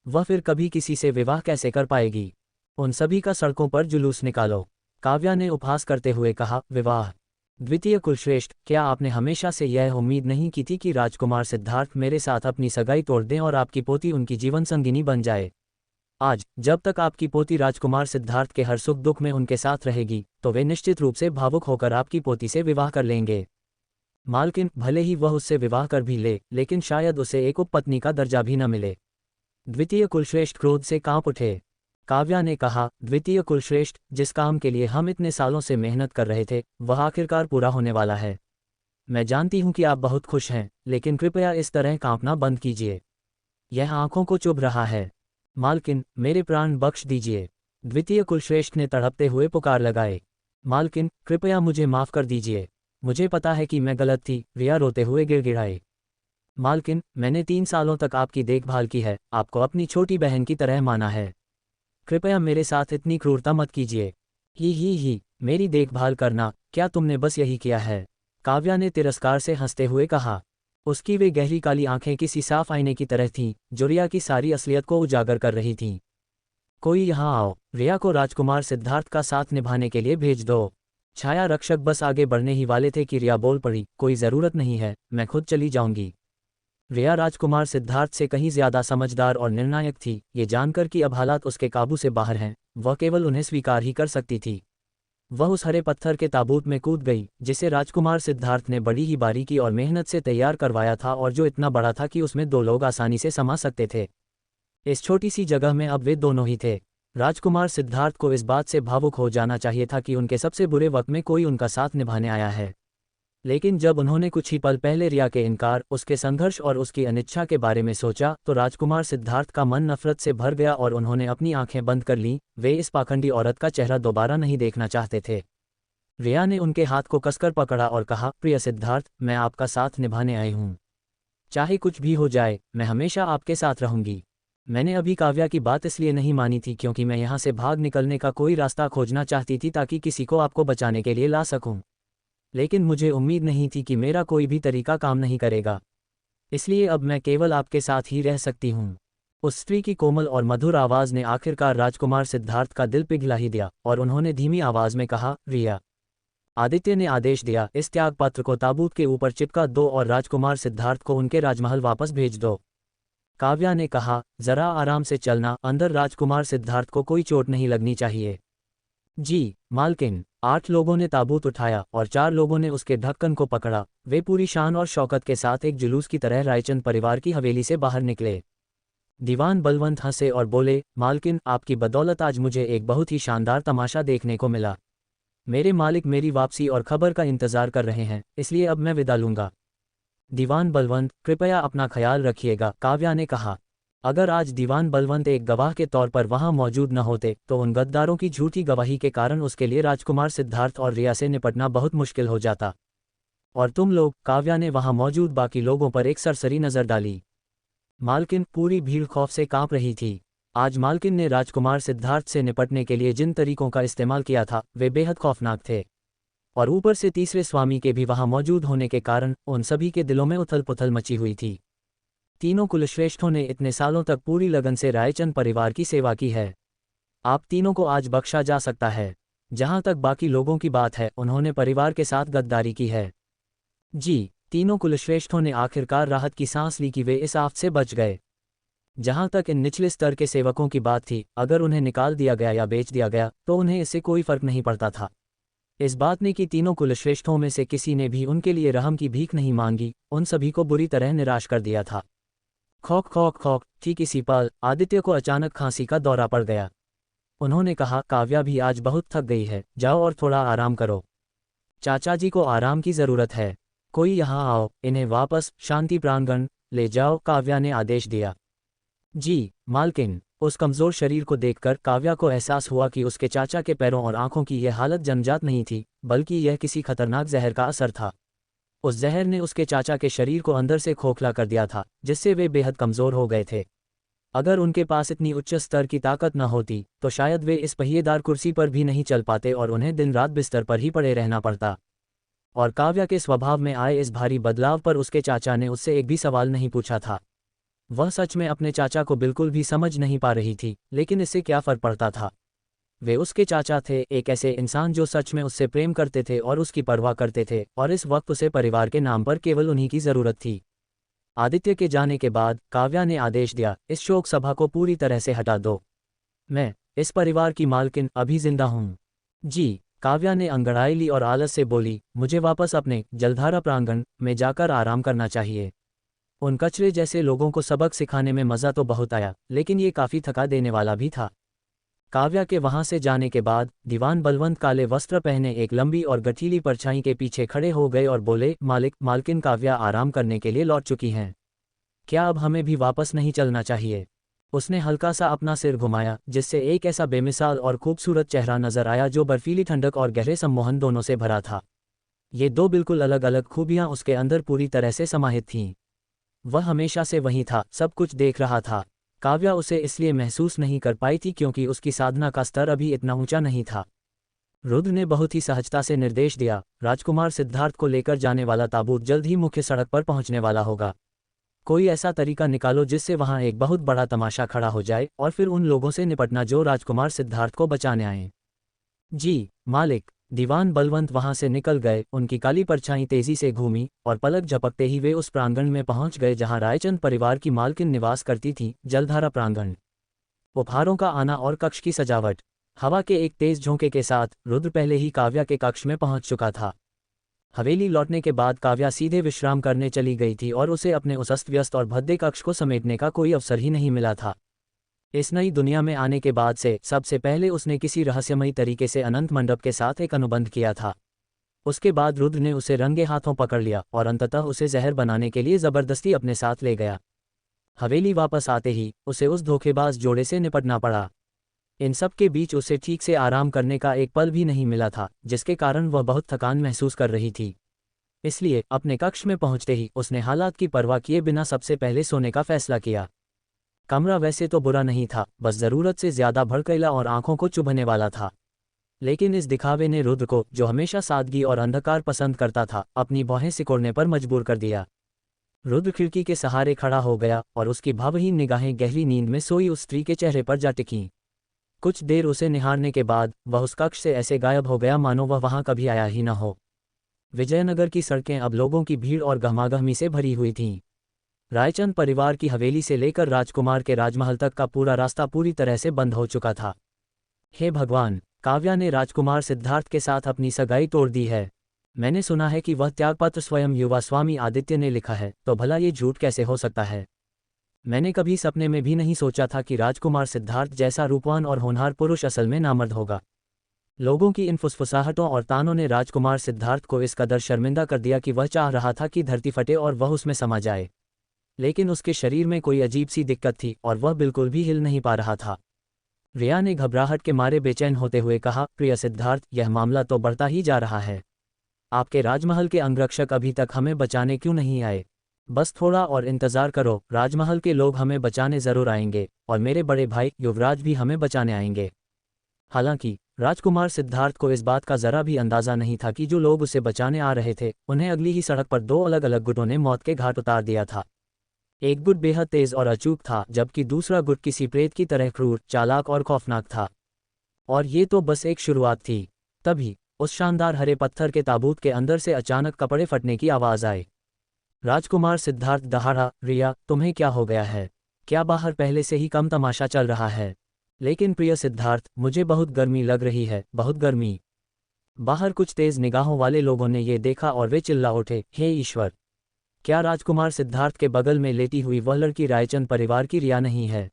वह फिर कभी किसी से विवाह कैसे कर पाएगी? उन सभी का सड़कों पर जुलूस निकालो। काव्या ने उपहास करते हुए कहा। विवाह? द्वितीय कुलश्रेष्ठ, क्या आपने हमेशा से यह उम्मीद नहीं की थी कि राजकुमार सिद्धार्थ मेरे साथ अपनी सगाई तोड़ दें और आपकी पोती उनकी जीवन संगिनी बन जाए? आज जब तक आपकी पोती राजकुमार सिद्धार्थ के हर सुख दुख में उनके साथ रहेगी, तो वे निश्चित रूप से भावुक होकर आपकी पोती से विवाह कर लेंगे। मालकिन, भले ही वह उससे विवाह कर भी ले, लेकिन शायद उसे एक उपपत्नी का दर्जा भी न मिले। द्वितीय कुलश्रेष्ठ क्रोध से कांप उठे। काव्या ने कहा। द्वितीय कुलश्रेष्ठ, जिस काम के लिए हम इतने सालों से मेहनत कर रहे थे वह आखिरकार पूरा होने वाला है। मैं जानती हूं कि आप बहुत खुश हैं, लेकिन कृपया इस तरह कांपना बंद कीजिए। यह आंखों को चुभ रहा है। मालकिन, मेरे प्राण बख्श दीजिए। द्वितीय कुलश्रेष्ठ ने तड़पते हुए पुकार लगाए। मालकिन, कृपया मुझे माफ कर दीजिए। मुझे पता है कि मैं गलत थी, रिया रोते हुए गिड़गिड़ाई। मालकिन, मैंने 3 सालों तक आपकी देखभाल की है, आपको अपनी छोटी बहन की तरह माना है। कृपया मेरे साथ इतनी क्रूरता मत कीजिए। ही, मेरी देखभाल करना, क्या तुमने बस यही किया है? काव्या ने तिरस्कार से हंसते हुए कहा। उसकी वे गहरी काली आंखें किसी साफ आईने की तरह थीं, जो रिया की सारी असलियत को उजागर कर रही थीं। कोई यहाँ आओ, रिया को राजकुमार सिद्धार्थ का साथ निभाने के लिए भेज दो। छाया रक्षक बस आगे बढ़ने ही वाले थे कि रिया बोल पड़ी। कोई ज़रूरत नहीं है, मैं खुद चली जाऊंगी। रिया राजकुमार सिद्धार्थ से कहीं ज्यादा समझदार और निर्णायक थी। ये जानकर कि अब हालात उसके काबू से बाहर हैं, वह केवल उन्हें स्वीकार ही कर सकती थी। वह उस हरे पत्थर के ताबूत में कूद गई, जिसे राजकुमार सिद्धार्थ ने बड़ी ही बारीकी और मेहनत से तैयार करवाया था और जो इतना बड़ा था कि उसमें 2 लोग आसानी से समा सकते थे। इस छोटी सी जगह में अब वे दोनों ही थे। राजकुमार सिद्धार्थ को इस बात से भावुक हो जाना चाहिए था कि उनके सबसे बुरे वक्त में कोई उनका साथ निभाने आया है। लेकिन जब उन्होंने कुछ ही पल पहले रिया के इनकार, उसके संघर्ष और उसकी अनिच्छा के बारे में सोचा, तो राजकुमार सिद्धार्थ का मन नफरत से भर गया और उन्होंने अपनी आंखें बंद कर लीं। वे इस पाखंडी औरत का चेहरा दोबारा नहीं देखना चाहते थे। रिया ने उनके हाथ को कसकर पकड़ा और कहा। प्रिय सिद्धार्थ, मैं आपका साथ निभाने आई हूँ। चाहे कुछ भी हो जाए, मैं हमेशा आपके साथ रहूंगी। मैंने अभी काव्या की बात इसलिए नहीं मानी थी क्योंकि मैं यहाँ से भाग निकलने का कोई रास्ता खोजना चाहती थी ताकि किसी को आपको बचाने के लिए ला सकूं। लेकिन मुझे उम्मीद नहीं थी कि मेरा कोई भी तरीका काम नहीं करेगा। इसलिए अब मैं केवल आपके साथ ही रह सकती हूँ। उस स्त्री की कोमल और मधुर आवाज़ ने आखिरकार राजकुमार सिद्धार्थ का दिल पिघला ही दिया और उन्होंने धीमी आवाज़ में कहा। रिया। आदित्य ने आदेश दिया, इस त्याग पत्र को ताबूत के ऊपर चिपका दो और राजकुमार सिद्धार्थ को उनके राजमहल वापस भेज दो। काव्या ने कहा। जरा आराम से चलना, अंदर राजकुमार सिद्धार्थ को कोई चोट नहीं लगनी चाहिए। जी मालकिन। 8 लोगों ने ताबूत उठाया और 4 लोगों ने उसके ढक्कन को पकड़ा। वे पूरी शान और शौकत के साथ एक जुलूस की तरह रायचंद परिवार की हवेली से बाहर निकले। दीवान बलवंत हंसे और बोले। मालकिन, आपकी बदौलत आज मुझे एक बहुत ही शानदार तमाशा देखने को मिला। मेरे मालिक मेरी वापसी और खबर का इंतजार कर रहे हैं, इसलिए अब मैं विदा लूंगा। दीवान बलवंत, कृपया अपना ख्याल रखिएगा, काव्या ने कहा। अगर आज दीवान बलवंत एक गवाह के तौर पर वहां मौजूद न होते तो उन गद्दारों की झूठी गवाही के कारण उसके लिए राजकुमार सिद्धार्थ और रिया से निपटना बहुत मुश्किल हो जाता। और तुम लोग, काव्या ने वहां मौजूद बाकी लोगों पर एक सरसरी नजर डाली। मालकिन, पूरी भीड़ खौफ से कांप रही थी। आज मालकिन ने राजकुमार सिद्धार्थ से निपटने के लिए जिन तरीकों का इस्तेमाल किया था वे बेहद खौफनाक थे। और ऊपर से तीसरे स्वामी के भी वहां मौजूद होने के कारण उन सभी के दिलों में उथल पुथल मची हुई थी। तीनों कुलश्रेष्ठों ने इतने सालों तक पूरी लगन से रायचंद परिवार की सेवा की है। आप तीनों को आज बख्शा जा सकता है। जहां तक बाकी लोगों की बात है, उन्होंने परिवार के साथ गद्दारी की है। जी। तीनों कुलश्रेष्ठों ने आखिरकार राहत की सांस ली कि वे इस आफत से बच गए। जहां तक इन निचले स्तर के सेवकों की बात थी, अगर उन्हें निकाल दिया गया या बेच दिया गया तो उन्हें इससे कोई फर्क नहीं पड़ता था। इस बात ने कि तीनों कुलश्रेष्ठों में से किसी ने भी उनके लिए रहम की भीख नहीं मांगी, उन सभी को बुरी तरह निराश कर दिया था। खौक खौक खौक। ठीक इसी पल आदित्य को अचानक खांसी का दौरा पड़ गया। उन्होंने कहा, काव्या भी आज बहुत थक गई है, जाओ और थोड़ा आराम करो। चाचा जी को आराम की जरूरत है। कोई यहाँ आओ, इन्हें वापस शांति प्रांगण ले जाओ, काव्या ने आदेश दिया। जी मालकिन। उस कमजोर शरीर को देखकर काव्या को एहसास हुआ कि उसके चाचा के पैरों और आंखों की यह हालत जन्मजात नहीं थी, बल्कि यह किसी खतरनाक जहर का असर था। उस जहर ने उसके चाचा के शरीर को अंदर से खोखला कर दिया था, जिससे वे बेहद कमजोर हो गए थे। अगर उनके पास इतनी उच्च स्तर की ताकत न होती तो शायद वे इस पहिएदार कुर्सी पर भी नहीं चल पाते और उन्हें दिन रात बिस्तर पर ही पड़े रहना पड़ता। और काव्या के स्वभाव में आए इस भारी बदलाव पर उसके चाचा ने उससे एक भी सवाल नहीं पूछा था। वह सच में अपने चाचा को बिल्कुल भी समझ नहीं पा रही थी, लेकिन इससे क्या फर्क पड़ता था। वे उसके चाचा थे, एक ऐसे इंसान जो सच में उससे प्रेम करते थे और उसकी परवाह करते थे, और इस वक्त उसे परिवार के नाम पर केवल उन्हीं की जरूरत थी। आदित्य के जाने के बाद काव्या ने आदेश दिया, इस शोक सभा को पूरी तरह से हटा दो। मैं इस परिवार की मालकिन अभी जिंदा हूँ। जी। काव्या ने अंगड़ाई ली और आलस से बोली, मुझे वापस अपने जलधारा प्रांगण में जाकर आराम करना चाहिए। उन कचरे जैसे लोगों को सबक सिखाने में मज़ा तो बहुत आया, लेकिन ये काफ़ी थका देने वाला भी था। काव्या के वहां से जाने के बाद दीवान बलवंत काले वस्त्र पहने एक लंबी और गठीली परछाई के पीछे खड़े हो गए और बोले, मालकिन काव्या आराम करने के लिए लौट चुकी हैं। क्या अब हमें भी वापस नहीं चलना चाहिए? उसने हल्का सा अपना सिर घुमाया, जिससे एक ऐसा बेमिसाल और खूबसूरत चेहरा नजर आया जो बर्फीली ठंडक और गहरे सम्मोहन दोनों से भरा था। ये दो बिल्कुल अलग अलग खूबियां उसके अंदर पूरी तरह से समाहित थीं। वह हमेशा से वहीं था, सब कुछ देख रहा था। काव्या उसे इसलिए महसूस नहीं कर पाई थी क्योंकि उसकी साधना का स्तर अभी इतना ऊंचा नहीं था। रुद्र ने बहुत ही सहजता से निर्देश दिया, राजकुमार सिद्धार्थ को लेकर जाने वाला ताबूत जल्द ही मुख्य सड़क पर पहुंचने वाला होगा। कोई ऐसा तरीका निकालो जिससे वहां एक बहुत बड़ा तमाशा खड़ा हो जाए और फिर उन लोगों से निपटना जो राजकुमार सिद्धार्थ को बचाने आए। जी मालिक। दीवान बलवंत वहां से निकल गए, उनकी काली परछाई तेजी से घूमी और पलक झपकते ही वे उस प्रांगण में पहुंच गए जहां रायचंद परिवार की मालकिन निवास करती थी, जलधारा प्रांगण। उपहारों का आना और कक्ष की सजावट। हवा के एक तेज झोंके के साथ रुद्र पहले ही काव्या के कक्ष में पहुंच चुका था। हवेली लौटने के बाद काव्या सीधे विश्राम करने चली गई थी और उसे अपने उस अस्त व्यस्त और भद्दे कक्ष को समेटने का कोई अवसर ही नहीं मिला था। इस नई दुनिया में आने के बाद से सबसे पहले उसने किसी रहस्यमयी तरीके से अनंत मंडप के साथ एक अनुबंध किया था। उसके बाद रुद्र ने उसे रंगे हाथों पकड़ लिया और अंततः उसे जहर बनाने के लिए जबरदस्ती अपने साथ ले गया। हवेली वापस आते ही उसे उस धोखेबाज जोड़े से निपटना पड़ा। इन सब के बीच उसे ठीक से आराम करने का एक पल भी नहीं मिला था, जिसके कारण वह बहुत थकान महसूस कर रही थी। इसलिए अपने कक्ष में पहुंचते ही उसने हालात की परवाह किए बिना सबसे पहले सोने का फैसला किया। कमरा वैसे तो बुरा नहीं था, बस ज़रूरत से ज़्यादा भड़कीला और आंखों को चुभने वाला था। लेकिन इस दिखावे ने रुद्र को, जो हमेशा सादगी और अंधकार पसंद करता था, अपनी भौहें सिकोड़ने पर मजबूर कर दिया। रुद्र खिड़की के सहारे खड़ा हो गया और उसकी भावहीन निगाहें गहरी नींद में सोई उस स्त्री के चेहरे पर जा टिकीं। कुछ देर उसे निहारने के बाद वह उस कक्ष से ऐसे गायब हो गया मानो वह वहां कभी आया ही न हो। विजयनगर की सड़कें अब लोगों की भीड़ और गहमागहमी से भरी हुई थीं। रायचंद परिवार की हवेली से लेकर राजकुमार के राजमहल तक का पूरा रास्ता पूरी तरह से बंद हो चुका था। हे भगवान, काव्या ने राजकुमार सिद्धार्थ के साथ अपनी सगाई तोड़ दी है। मैंने सुना है कि वह त्यागपत्र स्वयं युवा स्वामी आदित्य ने लिखा है, तो भला ये झूठ कैसे हो सकता है? मैंने कभी सपने में भी नहीं सोचा था कि राजकुमार सिद्धार्थ जैसा रूपवान और होनहार पुरुष असल में नामर्द होगा। लोगों की इन फुसफुसाहटों और तानों ने राजकुमार सिद्धार्थ को इस कदर शर्मिंदा कर दिया कि वह चाह रहा था कि धरती फटे और वह उसमें समा जाए। लेकिन उसके शरीर में कोई अजीब सी दिक्कत थी और वह बिल्कुल भी हिल नहीं पा रहा था। रिया ने घबराहट के मारे बेचैन होते हुए कहा, प्रिय सिद्धार्थ, यह मामला तो बढ़ता ही जा रहा है। आपके राजमहल के अंगरक्षक अभी तक हमें बचाने क्यों नहीं आए? बस थोड़ा और इंतजार करो, राजमहल के लोग हमें बचाने जरूर आएंगे और मेरे बड़े भाई युवराज भी हमें बचाने आएंगे। हालांकि राजकुमार सिद्धार्थ को इस बात का जरा भी अंदाजा नहीं था कि जो लोग उसे बचाने आ रहे थे, उन्हें अगली ही सड़क पर दो अलग अलग गुटों ने मौत के घाट उतार दिया था। एक गुट बेहद तेज और अचूक था, जबकि दूसरा गुट किसी प्रेत की तरह क्रूर, चालाक और खौफनाक था। और ये तो बस एक शुरुआत थी। तभी उस शानदार हरे पत्थर के ताबूत के अंदर से अचानक कपड़े फटने की आवाज आई। राजकुमार सिद्धार्थ दहाड़ा, रिया, तुम्हें क्या हो गया है? क्या बाहर पहले से ही कम तमाशा चल रहा है? लेकिन प्रिय सिद्धार्थ, मुझे बहुत गर्मी लग रही है, बहुत गर्मी। बाहर कुछ तेज निगाहों वाले लोगों ने ये देखा और वे चिल्ला उठे, हे ईश्वर! क्या राजकुमार सिद्धार्थ के बगल में लेटी हुई वह लड़की रायचंद परिवार की रिया नहीं है?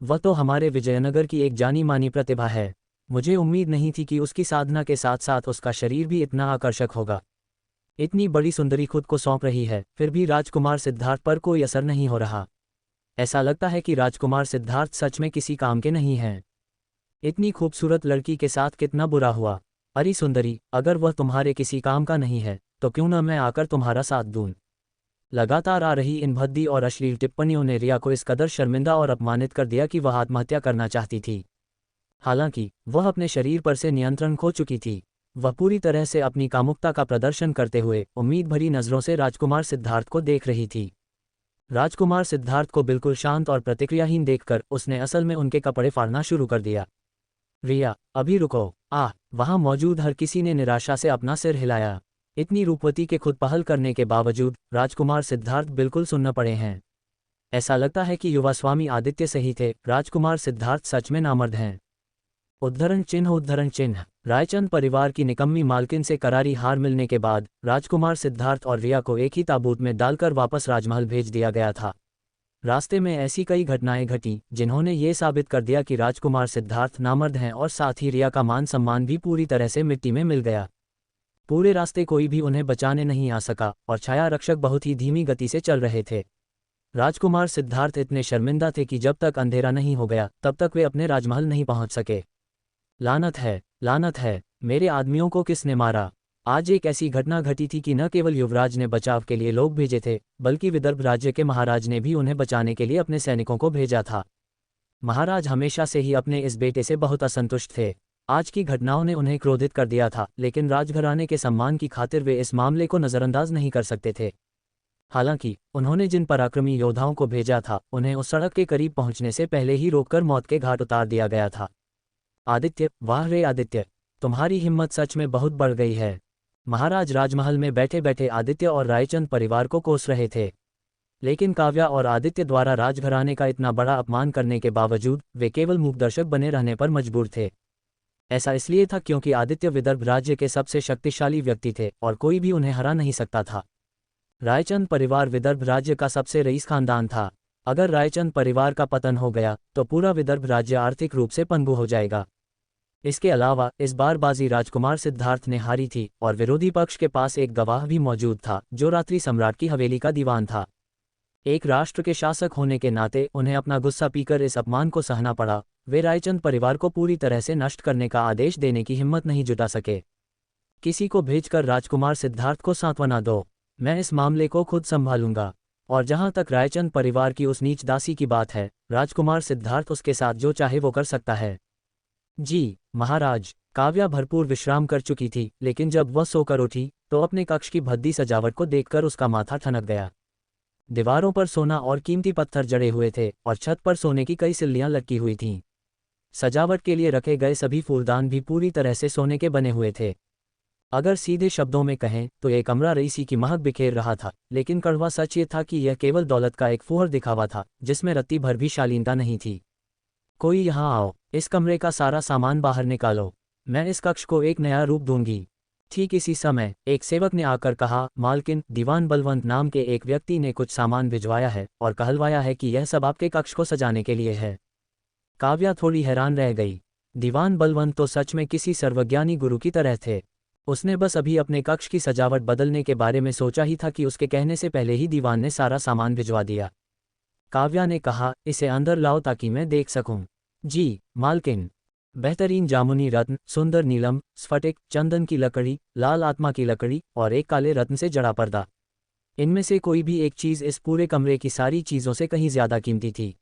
वह तो हमारे विजयनगर की एक जानी मानी प्रतिभा है। मुझे उम्मीद नहीं थी कि उसकी साधना के साथ साथ उसका शरीर भी इतना आकर्षक होगा। इतनी बड़ी सुंदरी खुद को सौंप रही है, फिर भी राजकुमार सिद्धार्थ पर कोई असर नहीं हो रहा। ऐसा लगता है कि राजकुमार सिद्धार्थ सच में किसी काम के नहीं हैं। इतनी खूबसूरत लड़की के साथ कितना बुरा हुआ। अरे सुंदरी, अगर वह तुम्हारे किसी काम का नहीं है तो क्यों न मैं आकर तुम्हारा साथ दूं। लगातार आ रही इन भद्दी और अश्लील टिप्पणियों ने रिया को इस कदर शर्मिंदा और अपमानित कर दिया कि वह आत्महत्या करना चाहती थी। हालांकि वह अपने शरीर पर से नियंत्रण खो चुकी थी। वह पूरी तरह से अपनी कामुकता का प्रदर्शन करते हुए उम्मीद भरी नज़रों से राजकुमार सिद्धार्थ को देख रही थी। राजकुमार सिद्धार्थ को बिल्कुल शांत और प्रतिक्रियाहीन देखकर उसने असल में उनके कपड़े फाड़ना शुरू कर दिया। रिया, अभी रुको। वहां मौजूद हर किसी ने निराशा से अपना सिर हिलाया। इतनी रूपवती के खुद पहल करने के बावजूद राजकुमार सिद्धार्थ बिल्कुल सुन्न न पड़े हैं। ऐसा लगता है कि युवा स्वामी आदित्य सही थे, राजकुमार सिद्धार्थ सच में नामर्द हैं। उद्धरण चिन्ह। रायचंद परिवार की निकम्मी मालकिन से करारी हार मिलने के बाद राजकुमार सिद्धार्थ और रिया को एक ही ताबूत में डालकर वापस राजमहल भेज दिया गया था। रास्ते में ऐसी कई घटनाएं घटीं जिन्होंने ये साबित कर दिया कि राजकुमार सिद्धार्थ नामर्द हैं और साथ ही रिया का मान सम्मान भी पूरी तरह से मिट्टी में मिल गया। पूरे रास्ते कोई भी उन्हें बचाने नहीं आ सका और छाया रक्षक बहुत ही धीमी गति से चल रहे थे। राजकुमार सिद्धार्थ इतने शर्मिंदा थे कि जब तक अंधेरा नहीं हो गया तब तक वे अपने राजमहल नहीं पहुंच सके। लानत है, मेरे आदमियों को किसने मारा? आज एक ऐसी घटना घटी थी कि न केवल युवराज ने बचाव के लिए लोग भेजे थे, बल्कि विदर्भ राज्य के महाराज ने भी उन्हें बचाने के लिए अपने सैनिकों को भेजा था। महाराज हमेशा से ही अपने इस बेटे से बहुत असंतुष्ट थे। आज की घटनाओं ने उन्हें क्रोधित कर दिया था, लेकिन राजघराने के सम्मान की खातिर वे इस मामले को नज़रअंदाज नहीं कर सकते थे। हालांकि उन्होंने जिन पराक्रमी योद्धाओं को भेजा था उन्हें उस सड़क के करीब पहुंचने से पहले ही रोककर मौत के घाट उतार दिया गया था। आदित्य, वाह रे आदित्य, तुम्हारी हिम्मत सच में बहुत बढ़ गई है। महाराज राजमहल में बैठे बैठे आदित्य और रायचंद परिवार को कोस रहे थे, लेकिन काव्या और आदित्य द्वारा राजघराने का इतना बड़ा अपमान करने के बावजूद वे केवल मूकदर्शक बने रहने पर मजबूर थे। ऐसा इसलिए था क्योंकि आदित्य विदर्भ राज्य के सबसे शक्तिशाली व्यक्ति थे और कोई भी उन्हें हरा नहीं सकता था। रायचंद परिवार विदर्भ राज्य का सबसे रईस खानदान था। अगर रायचंद परिवार का पतन हो गया तो पूरा विदर्भ राज्य आर्थिक रूप से पनगु हो जाएगा। इसके अलावा इस बार बाजी राजकुमार सिद्धार्थ ने हारी थी और विरोधी पक्ष के पास एक गवाह भी मौजूद था जो रात्रि सम्राट की हवेली का दीवान था। एक राष्ट्र के शासक होने के नाते उन्हें अपना गुस्सा पीकर इस अपमान को सहना पड़ा। वे रायचंद परिवार को पूरी तरह से नष्ट करने का आदेश देने की हिम्मत नहीं जुटा सके। किसी को भेजकर राजकुमार सिद्धार्थ को सांत्वना दो, मैं इस मामले को खुद संभालूंगा। और जहां तक रायचंद परिवार की उस नीच दासी की बात है, राजकुमार सिद्धार्थ उसके साथ जो चाहे वो कर सकता है। जी महाराज। काव्या भरपूर विश्राम कर चुकी थी, लेकिन जब वह सोकर उठी तो अपने कक्ष की भद्दी सजावट को देखकर उसका माथा ठनक गया। दीवारों पर सोना और कीमती पत्थर जड़े हुए थे और छत पर सोने की कई सिल्लियां लटकी हुई थीं। सजावट के लिए रखे गए सभी फूलदान भी पूरी तरह से सोने के बने हुए थे। अगर सीधे शब्दों में कहें तो यह कमरा रईसी की महक बिखेर रहा था, लेकिन कड़वा सच ये था कि यह केवल दौलत का एक फूहड़ दिखावा था जिसमें रत्ती भर भी शालीनता नहीं थी। कोई यहाँ आओ, इस कमरे का सारा सामान बाहर निकालो, मैं इस कक्ष को एक नया रूप दूंगी। ठीक इसी समय एक सेवक ने आकर कहा, मालकिन, दीवान बलवंत नाम के एक व्यक्ति ने कुछ सामान भिजवाया है और कहलवाया है कि यह सब आपके कक्ष को सजाने के लिए है। काव्या थोड़ी हैरान रह गई। दीवान बलवंत तो सच में किसी सर्वज्ञानी गुरु की तरह थे। उसने बस अभी अपने कक्ष की सजावट बदलने के बारे में सोचा ही था कि उसके कहने से पहले ही दीवान ने सारा सामान भिजवा दिया। काव्या ने कहा, इसे अंदर लाओ ताकि मैं देख सकूं। जी मालकिन। बेहतरीन जामुनी रत्न, सुंदर नीलम, स्फटिक, चंदन की लकड़ी, लाल आत्मा की लकड़ी और एक काले रत्न से जड़ा पर्दा। इनमें से कोई भी एक चीज़ इस पूरे कमरे की सारी चीज़ों से कहीं ज्यादा कीमती थी।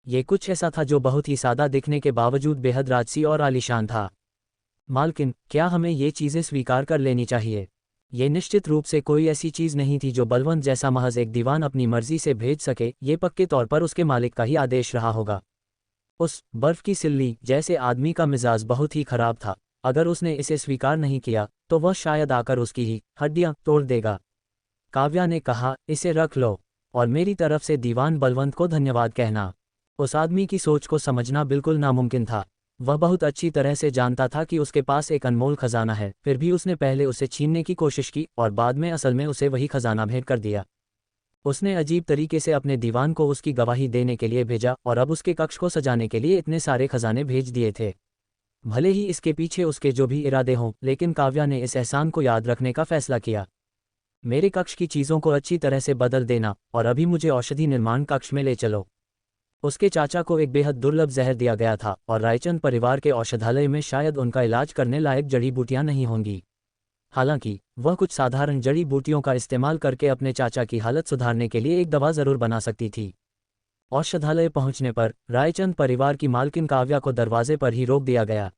ये कुछ ऐसा था जो बहुत ही सादा दिखने के बावजूद बेहद राजसी और आलीशान था। मालकिन, क्या हमें ये चीज़ें स्वीकार कर लेनी चाहिए? ये निश्चित रूप से कोई ऐसी चीज़ नहीं थी जो बलवंत जैसा महज एक दीवान अपनी मर्जी से भेज सके। ये पक्के तौर पर उसके मालिक का ही आदेश रहा होगा। उस बर्फ की सिल्ली जैसे आदमी का मिजाज बहुत ही खराब था। अगर उसने इसे स्वीकार नहीं किया तो वह शायद आकर उसकी ही हड्डियां तोड़ देगा। काव्या ने कहा, इसे रख लो और मेरी तरफ से दीवान बलवंत को धन्यवाद कहना। उस आदमी की सोच को समझना बिल्कुल नामुमकिन था। वह बहुत अच्छी तरह से जानता था कि उसके पास एक अनमोल खजाना है, फिर भी उसने पहले उसे छीनने की कोशिश की और बाद में असल में उसे वही खजाना भेंट कर दिया। उसने अजीब तरीके से अपने दीवान को उसकी गवाही देने के लिए भेजा और अब उसके कक्ष को सजाने के लिए इतने सारे खजाने भेज दिए थे। भले ही इसके पीछे उसके जो भी इरादे हों, लेकिन काव्या ने इस एहसान को याद रखने का फैसला किया। मेरे कक्ष की चीज़ों को अच्छी तरह से बदल देना और अभी मुझे औषधि निर्माण कक्ष में ले चलो। उसके चाचा को एक बेहद दुर्लभ जहर दिया गया था और रायचंद परिवार के औषधालय में शायद उनका इलाज करने लायक जड़ी बूटियां नहीं होंगी। हालांकि वह कुछ साधारण जड़ी बूटियों का इस्तेमाल करके अपने चाचा की हालत सुधारने के लिए एक दवा जरूर बना सकती थी। औषधालय पहुंचने पर रायचंद परिवार की मालकिन काव्या को दरवाजे पर ही रोक दिया गया।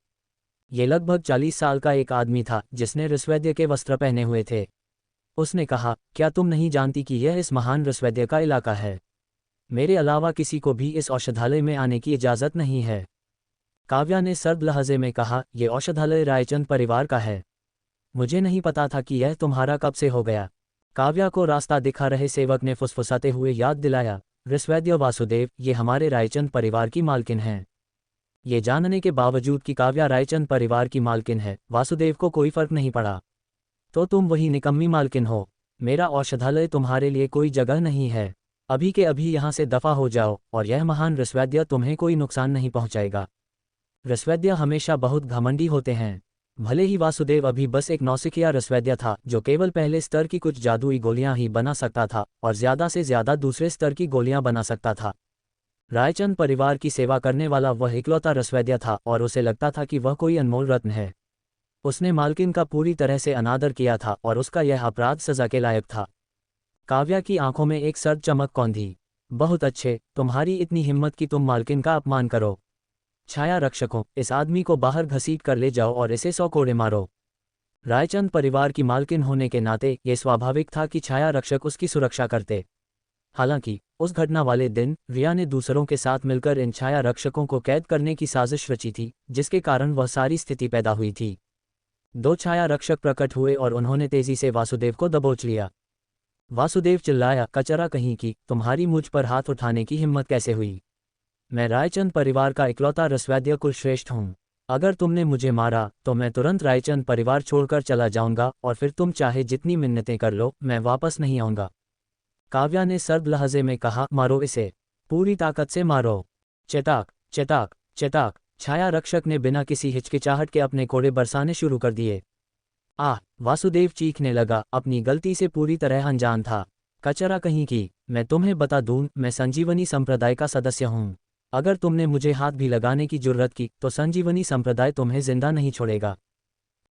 ये लगभग 40 साल का एक आदमी था जिसने ऋषवैद्य के वस्त्र पहने हुए थे। उसने कहा, क्या तुम नहीं जानती कि यह इस महान ऋषवैद्य का इलाका है? मेरे अलावा किसी को भी इस औषधालय में आने की इजाज़त नहीं है। काव्या ने सर्द लहजे में कहा, यह औषधालय रायचंद परिवार का है। मुझे नहीं पता था कि यह तुम्हारा कब से हो गया। काव्या को रास्ता दिखा रहे सेवक ने फुसफुसाते हुए याद दिलाया, ऋषवैद्य वासुदेव, ये हमारे रायचंद परिवार की मालकिन हैं। ये जानने के बावजूद कि काव्या रायचंद परिवार की मालकिन है, वासुदेव को कोई फर्क नहीं पड़ा। तो तुम वही निकम्मी मालकिन हो। मेरा औषधालय तुम्हारे लिए कोई जगह नहीं है। अभी के अभी यहाँ से दफा हो जाओ और यह महान ऋषवैद्य तुम्हें कोई नुकसान नहीं पहुँचाएगा। ऋषवैद्य हमेशा बहुत घमंडी होते हैं। भले ही वासुदेव अभी बस एक नौसिखिया ऋषवैद्य था जो केवल पहले स्तर की कुछ जादुई गोलियां ही बना सकता था और ज्यादा से ज्यादा दूसरे स्तर की गोलियां बना सकता था। रायचंद परिवार की सेवा करने वाला वह इकलौता ऋषवैद्य था और उसे लगता था कि वह कोई अनमोल रत्न है। उसने मालकिन का पूरी तरह से अनादर किया था और उसका यह अपराध सजा के लायक था। काव्या की आंखों में एक सर्द चमक कौंधी। बहुत अच्छे, तुम्हारी इतनी हिम्मत कि तुम मालकिन का अपमान करो। छाया रक्षकों, इस आदमी को बाहर घसीट कर ले जाओ और इसे 100 कोड़े मारो। रायचंद परिवार की मालकिन होने के नाते यह स्वाभाविक था कि छाया रक्षक उसकी सुरक्षा करते। हालांकि उस घटना वाले दिन रिया ने दूसरों के साथ मिलकर इन छाया रक्षकों को कैद करने की साजिश रची थी, जिसके कारण वह सारी स्थिति पैदा हुई थी। 2 छाया रक्षक प्रकट हुए और उन्होंने तेजी से वासुदेव को दबोच लिया। वासुदेव चिल्लाया, कचरा कहीं की, तुम्हारी मुझ पर हाथ उठाने की हिम्मत कैसे हुई? मैं रायचंद परिवार का इकलौता ऋषवैद्य कुलश्रेष्ठ हूँ। अगर तुमने मुझे मारा तो मैं तुरंत रायचंद परिवार छोड़कर चला जाऊंगा और फिर तुम चाहे जितनी मिन्नतें कर लो, मैं वापस नहीं आऊंगा। काव्या ने सर्द लहजे में कहा, मारो इसे, पूरी ताकत से मारो। चटाक चटाक चटाक। छाया रक्षक ने बिना किसी हिचकिचाहट के अपने कोड़े बरसाने शुरू कर दिए। वासुदेव चीखने लगा, अपनी गलती से पूरी तरह अनजान था। कचरा कहीं की, मैं तुम्हें बता दूं, मैं संजीवनी संप्रदाय का सदस्य हूँ। अगर तुमने मुझे हाथ भी लगाने की जुर्रत की तो संजीवनी संप्रदाय तुम्हें जिंदा नहीं छोड़ेगा।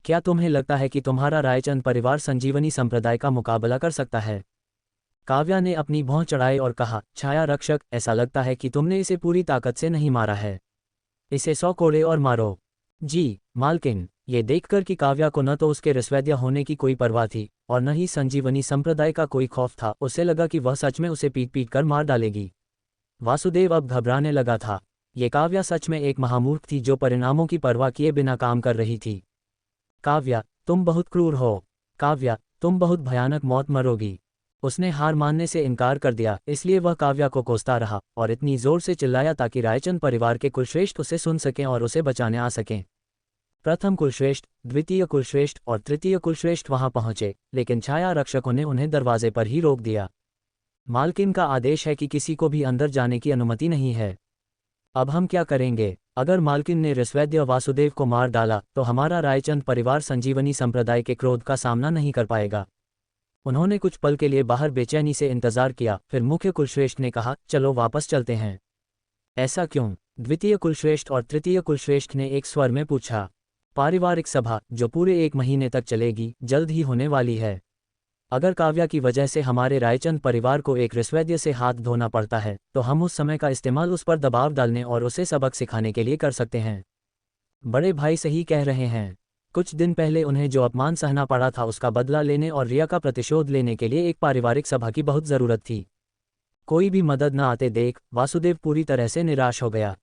क्या तुम्हें लगता है कि तुम्हारा रायचंद परिवार संजीवनी संप्रदाय का मुकाबला कर सकता है? काव्या ने अपनी भौं चढ़ाई और कहा, छाया रक्षक, ऐसा लगता है कि तुमने इसे पूरी ताकत से नहीं मारा है। इसे 100 कोड़े और मारो। जी मालकिन। ये देखकर कि काव्या को न तो उसके ऋषवैद्य होने की कोई परवाह थी और न ही संजीवनी संप्रदाय का कोई खौफ था, उसे लगा कि वह सच में उसे पीट पीट कर मार डालेगी। वासुदेव अब घबराने लगा था। ये काव्या सच में एक महामूर्ख थी जो परिणामों की परवाह किए बिना काम कर रही थी। काव्या, तुम बहुत क्रूर हो। काव्या, तुम बहुत भयानक मौत मरोगी। उसने हार मानने से इनकार कर दिया, इसलिए वह काव्या को कोसता रहा और इतनी जोर से चिल्लाया ताकि रायचंद परिवार के कुलश्रेष्ठ उसे सुन सकें और उसे बचाने आ सकें। प्रथम कुलश्रेष्ठ, द्वितीय कुलश्रेष्ठ और तृतीय कुलश्रेष्ठ वहां पहुंचे, लेकिन छाया रक्षकों ने उन्हें दरवाजे पर ही रोक दिया। मालकिन का आदेश है कि किसी को भी अंदर जाने की अनुमति नहीं है। अब हम क्या करेंगे? अगर मालकिन ने ऋषवैद्य वासुदेव को मार डाला तो हमारा रायचंद परिवार संजीवनी संप्रदाय के क्रोध का सामना नहीं कर पाएगा। उन्होंने कुछ पल के लिए बाहर बेचैनी से इंतजार किया, फिर मुख्य कुलश्रेष्ठ ने कहा, चलो वापस चलते हैं। ऐसा क्यों? द्वितीय कुलश्रेष्ठ और तृतीय कुलश्रेष्ठ ने एक स्वर में पूछा। पारिवारिक सभा, जो पूरे 1 महीने तक चलेगी, जल्द ही होने वाली है। अगर काव्या की वजह से हमारे रायचंद परिवार को एक ऋषवैद्य से हाथ धोना पड़ता है तो हम उस समय का इस्तेमाल उस पर दबाव डालने और उसे सबक सिखाने के लिए कर सकते हैं। बड़े भाई सही कह रहे हैं। कुछ दिन पहले उन्हें जो अपमान सहना पड़ा था उसका बदला लेने और रिया का प्रतिशोध लेने के लिए एक पारिवारिक सभा की बहुत ज़रूरत थी। कोई भी मदद न आते देख वासुदेव पूरी तरह से निराश हो गया।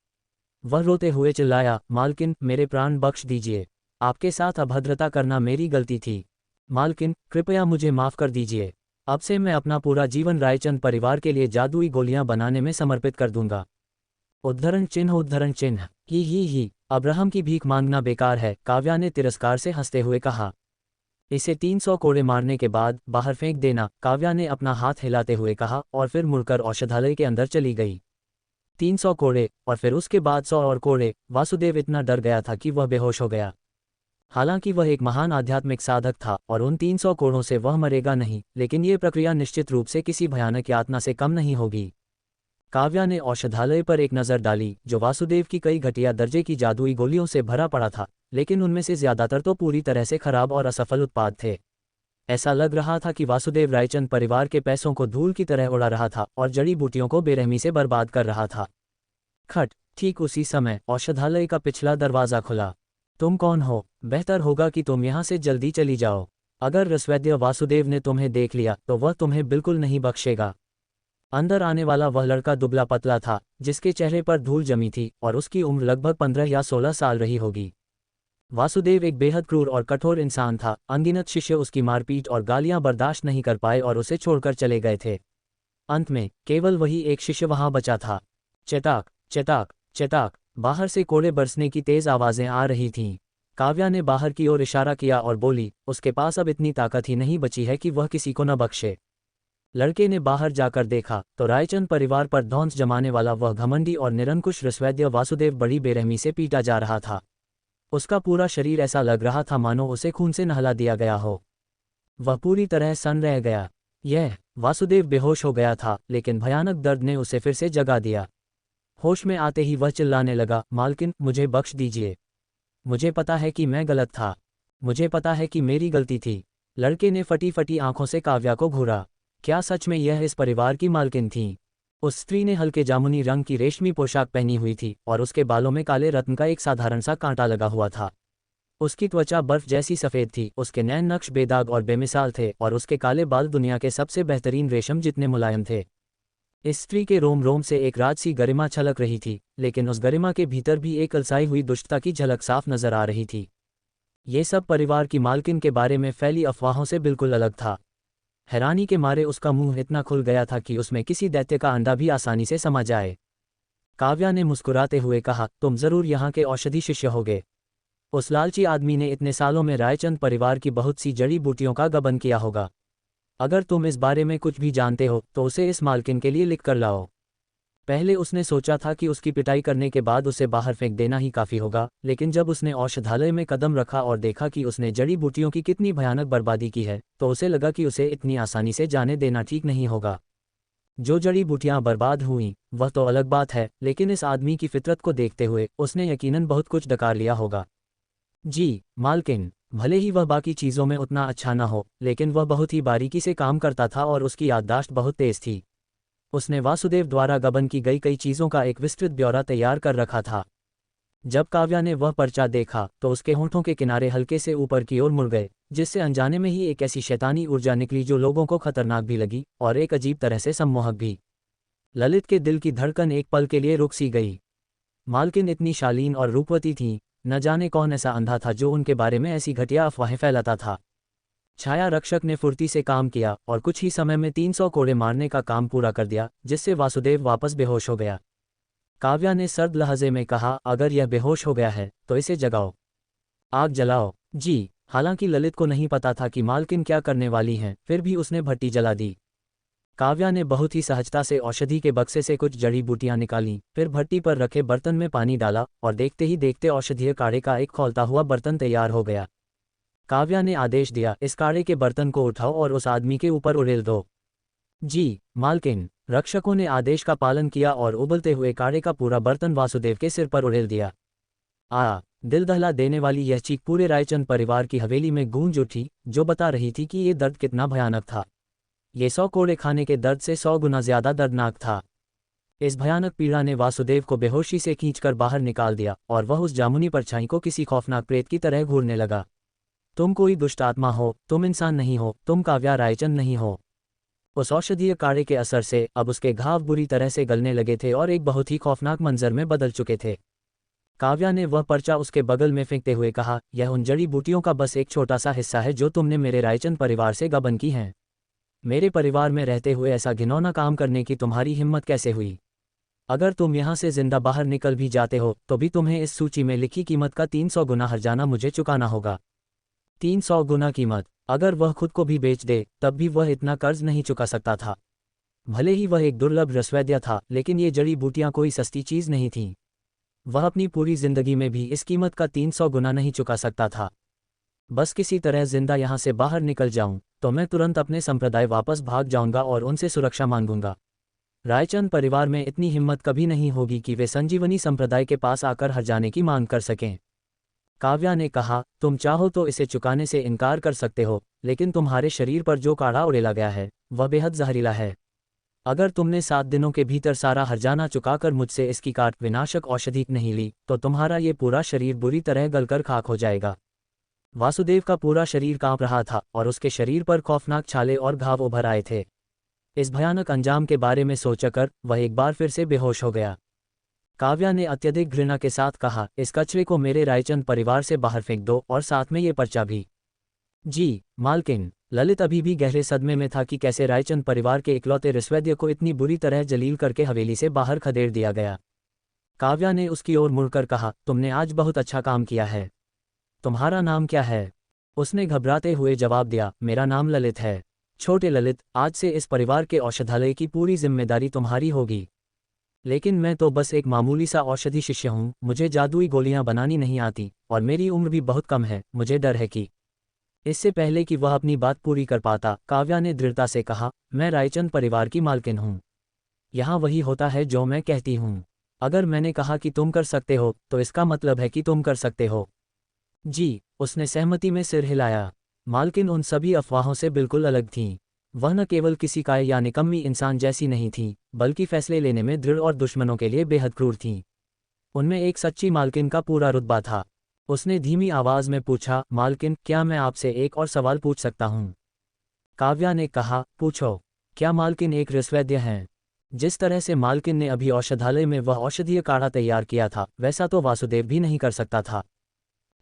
वह रोते हुए चिल्लाया, मालकिन, मेरे प्राण बख्श दीजिए। आपके साथ अभद्रता करना मेरी गलती थी। मालकिन, कृपया मुझे माफ़ कर दीजिए। अब से मैं अपना पूरा जीवन रायचंद परिवार के लिए जादुई गोलियां बनाने में समर्पित कर दूंगा। उद्धरण चिन्ह। ही। अब्राहम की भीख मांगना बेकार है, काव्या ने तिरस्कार से हंसते हुए कहा। इसे 300 कोड़े मारने के बाद बाहर फेंक देना, काव्या ने अपना हाथ हिलाते हुए कहा और फिर मुड़कर औषधालय के अंदर चली गई। 300 कोड़े और फिर उसके बाद 100 और कोड़े। वासुदेव इतना डर गया था कि वह बेहोश हो गया। हालांकि वह एक महान आध्यात्मिक साधक था और उन 300 कोड़ों से वह मरेगा नहीं, लेकिन ये प्रक्रिया निश्चित रूप से किसी भयानक यातना से कम नहीं होगी। काव्या ने औषधालय पर एक नज़र डाली, जो वासुदेव की कई घटिया दर्जे की जादुई गोलियों से भरा पड़ा था, लेकिन उनमें से ज्यादातर तो पूरी तरह से खराब और असफल उत्पाद थे। ऐसा लग रहा था कि वासुदेव रायचंद परिवार के पैसों को धूल की तरह उड़ा रहा था और जड़ी बूटियों को बेरहमी से बर्बाद कर रहा था। खट, ठीक उसी समय औषधालय का पिछला दरवाज़ा खुला। तुम कौन हो? बेहतर होगा कि तुम यहाँ से जल्दी चली जाओ। अगर रसवैद्य वासुदेव ने तुम्हें देख लिया तो वह तुम्हें बिल्कुल नहीं बख्शेगा। अंदर आने वाला वह लड़का दुबला पतला था, जिसके चेहरे पर धूल जमी थी और उसकी उम्र लगभग 15 या 16 साल रही होगी। वासुदेव एक बेहद क्रूर और कठोर इंसान था। अनगिनत शिष्य उसकी मारपीट और गालियां बर्दाश्त नहीं कर पाए और उसे छोड़कर चले गए थे। अंत में केवल वही एक शिष्य वहां बचा था। चटाक चटाक चटाक, बाहर से कोड़े बरसने की तेज आवाजें आ रही थीं। काव्या ने बाहर की ओर इशारा किया और बोली, उसके पास अब इतनी ताकत ही नहीं बची है कि वह किसी को न बख्शे। लड़के ने बाहर जाकर देखा तो रायचंद परिवार पर धौंस जमाने वाला वह घमंडी और निरंकुश रसवैद्य वासुदेव बड़ी बेरहमी से पीटा जा रहा था। उसका पूरा शरीर ऐसा लग रहा था मानो उसे खून से नहला दिया गया हो। वह पूरी तरह सन्न रह गया। वासुदेव बेहोश हो गया था, लेकिन भयानक दर्द ने उसे फिर से जगा दिया। होश में आते ही वह चिल्लाने लगा, मालकिन, मुझे बख्श दीजिए। मुझे पता है कि मैं गलत था। मुझे पता है कि मेरी गलती थी। लड़के ने फटी फटी आंखों से काव्या को घूरा। क्या सच में यह इस परिवार की मालकिन थीं? उस स्त्री ने हल्के जामुनी रंग की रेशमी पोशाक पहनी हुई थी और उसके बालों में काले रत्न का एक साधारण सा कांटा लगा हुआ था। उसकी त्वचा बर्फ जैसी सफ़ेद थी, उसके नैन नक्श बेदाग और बेमिसाल थे और उसके काले बाल दुनिया के सबसे बेहतरीन रेशम जितने मुलायम थे। इस स्त्री के रोम रोम से एक राजसी गरिमा छलक रही थी, लेकिन उस गरिमा के भीतर भी एक अलसाई हुई दुष्टता की झलक साफ नजर आ रही थी। ये सब परिवार की मालकिन के बारे में फैली अफवाहों से बिल्कुल अलग था। हैरानी के मारे उसका मुंह इतना खुल गया था कि उसमें किसी दैत्य का अंडा भी आसानी से समा जाए। काव्या ने मुस्कुराते हुए कहा, तुम जरूर यहाँ के औषधि शिष्य होगे। उस लालची आदमी ने इतने सालों में रायचंद परिवार की बहुत सी जड़ी बूटियों का गबन किया होगा। अगर तुम इस बारे में कुछ भी जानते हो तो उसे इस मालकिन के लिए लिख कर लाओ। पहले उसने सोचा था कि उसकी पिटाई करने के बाद उसे बाहर फेंक देना ही काफ़ी होगा, लेकिन जब उसने औषधालय में कदम रखा और देखा कि उसने जड़ी बूटियों की कितनी भयानक बर्बादी की है, तो उसे लगा कि उसे इतनी आसानी से जाने देना ठीक नहीं होगा। जो जड़ी बूटियां बर्बाद हुईं वह तो अलग बात है, लेकिन इस आदमी की फितरत को देखते हुए उसने यकीनन बहुत कुछ डकार लिया होगा। जी मालकिन, भले ही वह बाकी चीज़ों में उतना अच्छा न हो, लेकिन वह बहुत ही बारीकी से काम करता था और उसकी याददाश्त बहुत तेज थी। उसने वासुदेव द्वारा गबन की गई कई चीज़ों का एक विस्तृत ब्यौरा तैयार कर रखा था। जब काव्या ने वह पर्चा देखा तो उसके होंठों के किनारे हल्के से ऊपर की ओर मुड़ गए, जिससे अनजाने में ही एक ऐसी शैतानी ऊर्जा निकली जो लोगों को खतरनाक भी लगी और एक अजीब तरह से सम्मोहक भी। ललित के दिल की धड़कन एक पल के लिए रुक सी गई। मालकिन इतनी शालीन और रूपवती थीं, न जाने कौन ऐसा अंधा था जो उनके बारे में ऐसी घटिया अफवाहें फैलाता था। छाया रक्षक ने फुर्ती से काम किया और कुछ ही समय में 300 कोड़े मारने का काम पूरा कर दिया, जिससे वासुदेव वापस बेहोश हो गया। काव्या ने सर्द लहजे में कहा, अगर यह बेहोश हो गया है तो इसे जगाओ। आग जलाओ। जी। हालांकि ललित को नहीं पता था कि मालकिन क्या करने वाली हैं, फिर भी उसने भट्टी जला दी। काव्या ने बहुत ही सहजता से औषधि के बक्से से कुछ जड़ी बूटियां निकालीं, फिर भट्टी पर रखे बर्तन में पानी डाला और देखते ही देखते औषधीय काढ़े का एक खौलता हुआ बर्तन तैयार हो गया। काव्या ने आदेश दिया, इस काढ़े के बर्तन को उठाओ और उस आदमी के ऊपर उड़ेल दो। जी मालकिन। रक्षकों ने आदेश का पालन किया और उबलते हुए काढ़े का पूरा बर्तन वासुदेव के सिर पर उड़ेल दिया। दिल दहला देने वाली यह चीख पूरे रायचंद परिवार की हवेली में गूंज उठी, जो बता रही थी कि ये दर्द कितना भयानक था। ये 100 कोड़े खाने के दर्द से 100 गुना ज्यादा दर्दनाक था। इस भयानक पीड़ा ने वासुदेव को बेहोशी से खींचकर बाहर निकाल दिया और वह उस जामुनी परछाई को किसी खौफनाक प्रेत की तरह घूरने लगा। तुम कोई दुष्ट आत्मा हो, तुम इंसान नहीं हो, तुम काव्या रायचंद नहीं हो। उस औषधीय काढ़े के असर से अब उसके घाव बुरी तरह से गलने लगे थे और एक बहुत ही खौफनाक मंजर में बदल चुके थे। काव्या ने वह पर्चा उसके बगल में फेंकते हुए कहा, यह उन जड़ी बूटियों का बस एक छोटा सा हिस्सा है जो तुमने मेरे रायचंद परिवार से गबन की हैं। मेरे परिवार में रहते हुए ऐसा घिनौना काम करने की तुम्हारी हिम्मत कैसे हुई? अगर तुम यहाँ से जिंदा बाहर निकल भी जाते हो तो भी तुम्हें इस सूची में लिखी कीमत का 300 गुना हर्जाना मुझे चुकाना होगा। 300 गुना कीमत। अगर वह खुद को भी बेच दे तब भी वह इतना कर्ज नहीं चुका सकता था। भले ही वह एक दुर्लभ रसवैद्य था, लेकिन ये जड़ी बूटियां कोई सस्ती चीज नहीं थीं। वह अपनी पूरी जिंदगी में भी इस कीमत का 300 गुना नहीं चुका सकता था। बस किसी तरह जिंदा यहाँ से बाहर निकल जाऊं तो मैं तुरंत अपने संप्रदाय वापस भाग जाऊंगा और उनसे सुरक्षा मांगूंगा। रायचंद परिवार में इतनी हिम्मत कभी नहीं होगी कि वे संजीवनी संप्रदाय के पास आकर हर जाने की मांग कर सकें। काव्या ने कहा, तुम चाहो तो इसे चुकाने से इनकार कर सकते हो, लेकिन तुम्हारे शरीर पर जो काढ़ा उड़ेला गया है वह बेहद जहरीला है। अगर तुमने 7 दिनों के भीतर सारा हर्जाना चुकाकर मुझसे इसकी काट विनाशक औषधि नहीं ली तो तुम्हारा ये पूरा शरीर बुरी तरह गलकर खाक हो जाएगा। वासुदेव का पूरा शरीर कांप रहा था और उसके शरीर पर खौफनाक छाले और घाव उभर आए थे। इस भयानक अंजाम के बारे में सोचकर वह एक बार फिर से बेहोश हो गया। काव्या ने अत्यधिक घृणा के साथ कहा, इस कचरे को मेरे रायचंद परिवार से बाहर फेंक दो और साथ में ये पर्चा भी। जी मालकिन। ललित अभी भी गहरे सदमे में था कि कैसे रायचंद परिवार के इकलौते रसवैद्य को इतनी बुरी तरह जलील करके हवेली से बाहर खदेड़ दिया गया। काव्या ने उसकी ओर मुड़कर कहा, तुमने आज बहुत अच्छा काम किया है। तुम्हारा नाम क्या है? उसने घबराते हुए जवाब दिया, मेरा नाम ललित है। छोटे ललित, आज से इस परिवार के औषधालय की पूरी जिम्मेदारी तुम्हारी होगी। लेकिन मैं तो बस एक मामूली सा औषधि शिष्य हूँ, मुझे जादुई गोलियां बनानी नहीं आती और मेरी उम्र भी बहुत कम है। मुझे डर है कि। इससे पहले कि वह अपनी बात पूरी कर पाता, काव्या ने दृढ़ता से कहा, मैं रायचंद परिवार की मालकिन हूँ। यहाँ वही होता है जो मैं कहती हूँ। अगर मैंने कहा कि तुम कर सकते हो तो इसका मतलब है कि तुम कर सकते हो। जी। उसने सहमति में सिर हिलाया। मालकिन उन सभी अफवाहों से बिल्कुल अलग थीं। वह न केवल किसी काय या निकम्मी इंसान जैसी नहीं थीं, बल्कि फैसले लेने में दृढ़ और दुश्मनों के लिए बेहद क्रूर थीं। उनमें एक सच्ची मालकिन का पूरा रुतबा था। उसने धीमी आवाज में पूछा, मालकिन, क्या मैं आपसे एक और सवाल पूछ सकता हूँ? काव्या ने कहा, पूछो। क्या मालकिन एक रसवैद्य हैं? जिस तरह से मालकिन ने अभी औषधालय में वह औषधीय काढ़ा तैयार किया था, वैसा तो वासुदेव भी नहीं कर सकता था।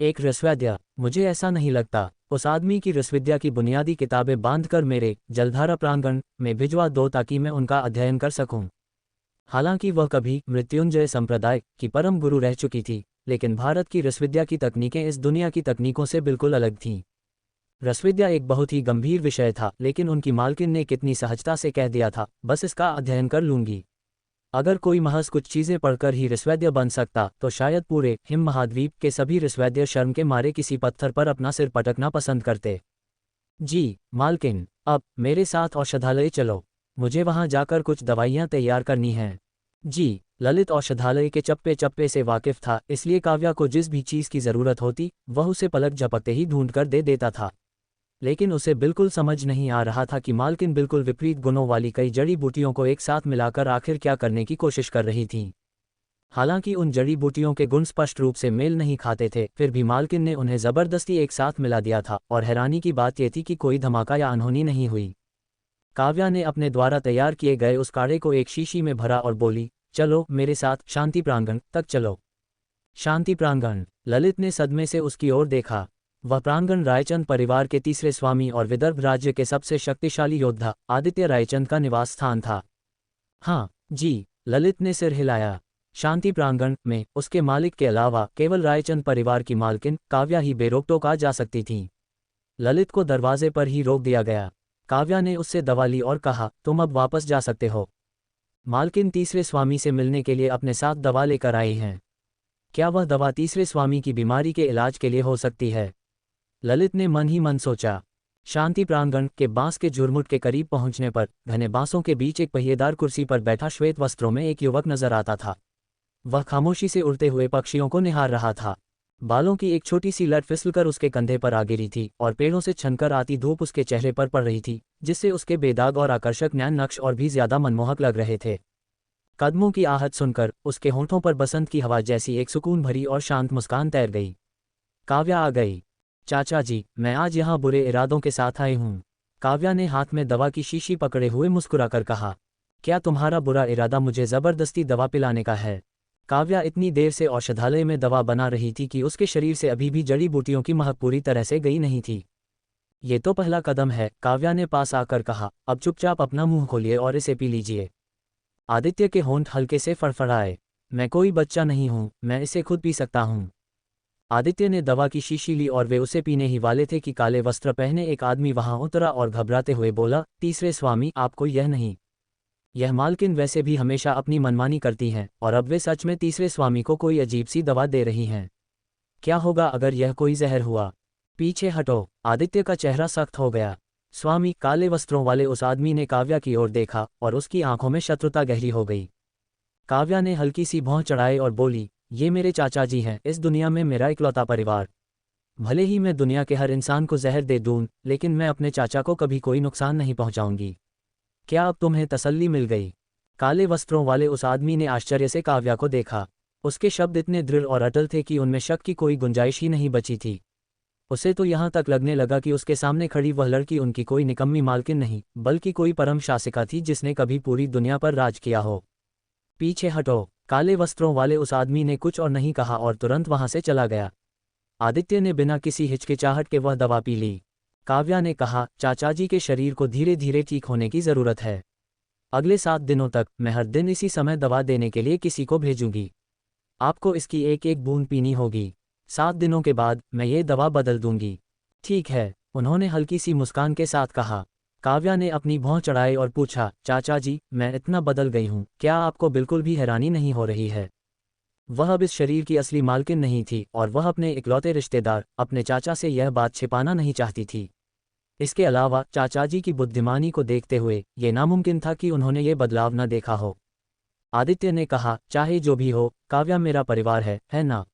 एक रसवैद्य? मुझे ऐसा नहीं लगता। उस आदमी की रसविद्या की बुनियादी किताबें बांधकर मेरे जलधारा प्रांगण में भिजवा दो ताकि मैं उनका अध्ययन कर सकूं। हालांकि वह कभी मृत्युंजय संप्रदाय की परम गुरु रह चुकी थी, लेकिन भारत की रसविद्या की तकनीकें इस दुनिया की तकनीकों से बिल्कुल अलग थीं। रसविद्या एक बहुत ही गंभीर विषय था, लेकिन उनकी मालकिन ने कितनी सहजता से कह दिया था, बस इसका अध्ययन कर लूंगी। अगर कोई महज कुछ चीजें पढ़कर ही रसवैद्य बन सकता तो शायद पूरे हिम महाद्वीप के सभी रसवैद्य शर्म के मारे किसी पत्थर पर अपना सिर पटकना पसंद करते। जी मालकिन, अब मेरे साथ औषधालय चलो। मुझे वहां जाकर कुछ दवाइयां तैयार करनी हैं। जी। ललित औषधालय के चप्पे चप्पे से वाकिफ था, इसलिए काव्या को जिस भी चीज की जरूरत होती वह उसे पलक झपकते ही ढूंढ कर दे देता था। लेकिन उसे बिल्कुल समझ नहीं आ रहा था कि मालकिन बिल्कुल विपरीत गुणों वाली कई जड़ी बूटियों को एक साथ मिलाकर आखिर क्या करने की कोशिश कर रही थी। हालांकि उन जड़ी बूटियों के गुण स्पष्ट रूप से मेल नहीं खाते थे, फिर भी मालकिन ने उन्हें जबरदस्ती एक साथ मिला दिया था और हैरानी की बात यह थी कि कोई धमाका या अनहोनी नहीं हुई। काव्या ने अपने द्वारा तैयार किए गए उस काढ़े को एक शीशी में भरा और बोली, चलो मेरे साथ शांति प्रांगण तक चलो। शांति प्रांगण? ललित ने सदमे से उसकी ओर देखा। वह प्रांगण रायचंद परिवार के तीसरे स्वामी और विदर्भ राज्य के सबसे शक्तिशाली योद्धा आदित्य रायचंद का निवास स्थान था। हाँ जी। ललित ने सिर हिलाया। शांति प्रांगण में उसके मालिक के अलावा केवल रायचंद परिवार की मालकिन काव्या ही बेरोक-टोक आ जा सकती थी। ललित को दरवाजे पर ही रोक दिया गया। काव्या ने उससे दवा ली और कहा, तुम अब वापस जा सकते हो। मालकिन तीसरे स्वामी से मिलने के लिए अपने साथ दवा लेकर आई हैं। क्या वह दवा तीसरे स्वामी की बीमारी के इलाज के लिए हो सकती है? ललित ने मन ही मन सोचा। शांति प्रांगण के बांस के झुरमुट के करीब पहुंचने पर घने बांसों के बीच एक पहिएदार कुर्सी पर बैठा श्वेत वस्त्रों में एक युवक नजर आता था। वह खामोशी से उड़ते हुए पक्षियों को निहार रहा था। बालों की एक छोटी सी लट फिसलकर उसके कंधे पर आ गिरी थी और पेड़ों से छनकर आती धूप उसके चेहरे पर पड़ रही थी, जिससे उसके बेदाग और आकर्षक नैन नक्श और भी ज्यादा मनमोहक लग रहे थे। कदमों की आहट सुनकर उसके होंठों पर बसंत की हवा जैसी एक सुकून भरी और शांत मुस्कान तैर गई। काव्या आ गई। चाचा जी, मैं आज यहाँ बुरे इरादों के साथ आई हूँ। काव्या ने हाथ में दवा की शीशी पकड़े हुए मुस्कुराकर कहा। क्या तुम्हारा बुरा इरादा मुझे जबरदस्ती दवा पिलाने का है? काव्या इतनी देर से औषधालय में दवा बना रही थी कि उसके शरीर से अभी भी जड़ी बूटियों की महक पूरी तरह से गई नहीं थी। ये तो पहला कदम है, काव्या ने पास आकर कहा। अब चुपचाप अपना मुंह खोलिए और इसे पी लीजिए। आदित्य के होंठ हल्के से फड़फड़ाए। मैं कोई बच्चा नहीं हूँ, मैं इसे खुद पी सकता हूँ। आदित्य ने दवा की शीशी ली और वे उसे पीने ही वाले थे कि काले वस्त्र पहने एक आदमी वहां उतरा और घबराते हुए बोला, तीसरे स्वामी, आपको यह नहीं। यह मालकिन वैसे भी हमेशा अपनी मनमानी करती हैं, और अब वे सच में तीसरे स्वामी को कोई अजीब सी दवा दे रही हैं। क्या होगा अगर यह कोई जहर हुआ? पीछे हटो। आदित्य का चेहरा सख्त हो गया। स्वामी, काले वस्त्रों वाले उस आदमी ने काव्या की ओर देखा और उसकी आंखों में शत्रुता गहरी हो गई। काव्या ने हल्की सी भौं चढ़ाई और बोली, ये मेरे चाचा जी हैं, इस दुनिया में मेरा इकलौता परिवार। भले ही मैं दुनिया के हर इंसान को जहर दे दूं, लेकिन मैं अपने चाचा को कभी कोई नुकसान नहीं पहुंचाऊंगी। क्या अब तुम्हें तसल्ली मिल गई? काले वस्त्रों वाले उस आदमी ने आश्चर्य से काव्या को देखा। उसके शब्द इतने दृढ़ और अटल थे कि उनमें शक की कोई गुंजाइश ही नहीं बची थी। उसे तो यहाँ तक लगने लगा कि उसके सामने खड़ी वह लड़की उनकी कोई निकम्मी मालकिन नहीं, बल्कि कोई परम शासिका थी जिसने कभी पूरी दुनिया पर राज किया हो। पीछे हटो। काले वस्त्रों वाले उस आदमी ने कुछ और नहीं कहा और तुरंत वहां से चला गया। आदित्य ने बिना किसी हिचकिचाहट के वह दवा पी ली। काव्या ने कहा, चाचा जी के शरीर को धीरे धीरे ठीक होने की जरूरत है। अगले 7 दिनों तक मैं हर दिन इसी समय दवा देने के लिए किसी को भेजूंगी। आपको इसकी एक एक बूंद पीनी होगी। 7 दिनों के बाद मैं ये दवा बदल दूंगी। ठीक है, उन्होंने हल्की सी मुस्कान के साथ कहा। काव्या ने अपनी भौं चढ़ाई और पूछा, चाचा जी, मैं इतना बदल गई हूँ, क्या आपको बिल्कुल भी हैरानी नहीं हो रही है? वह अब इस शरीर की असली मालकिन नहीं थी और वह अपने इकलौते रिश्तेदार, अपने चाचा से यह बात छिपाना नहीं चाहती थी। इसके अलावा चाचा जी की बुद्धिमानी को देखते हुए ये नामुमकिन था कि उन्होंने ये बदलाव न देखा हो। आदित्य ने कहा, चाहे जो भी हो, काव्या मेरा परिवार है ना?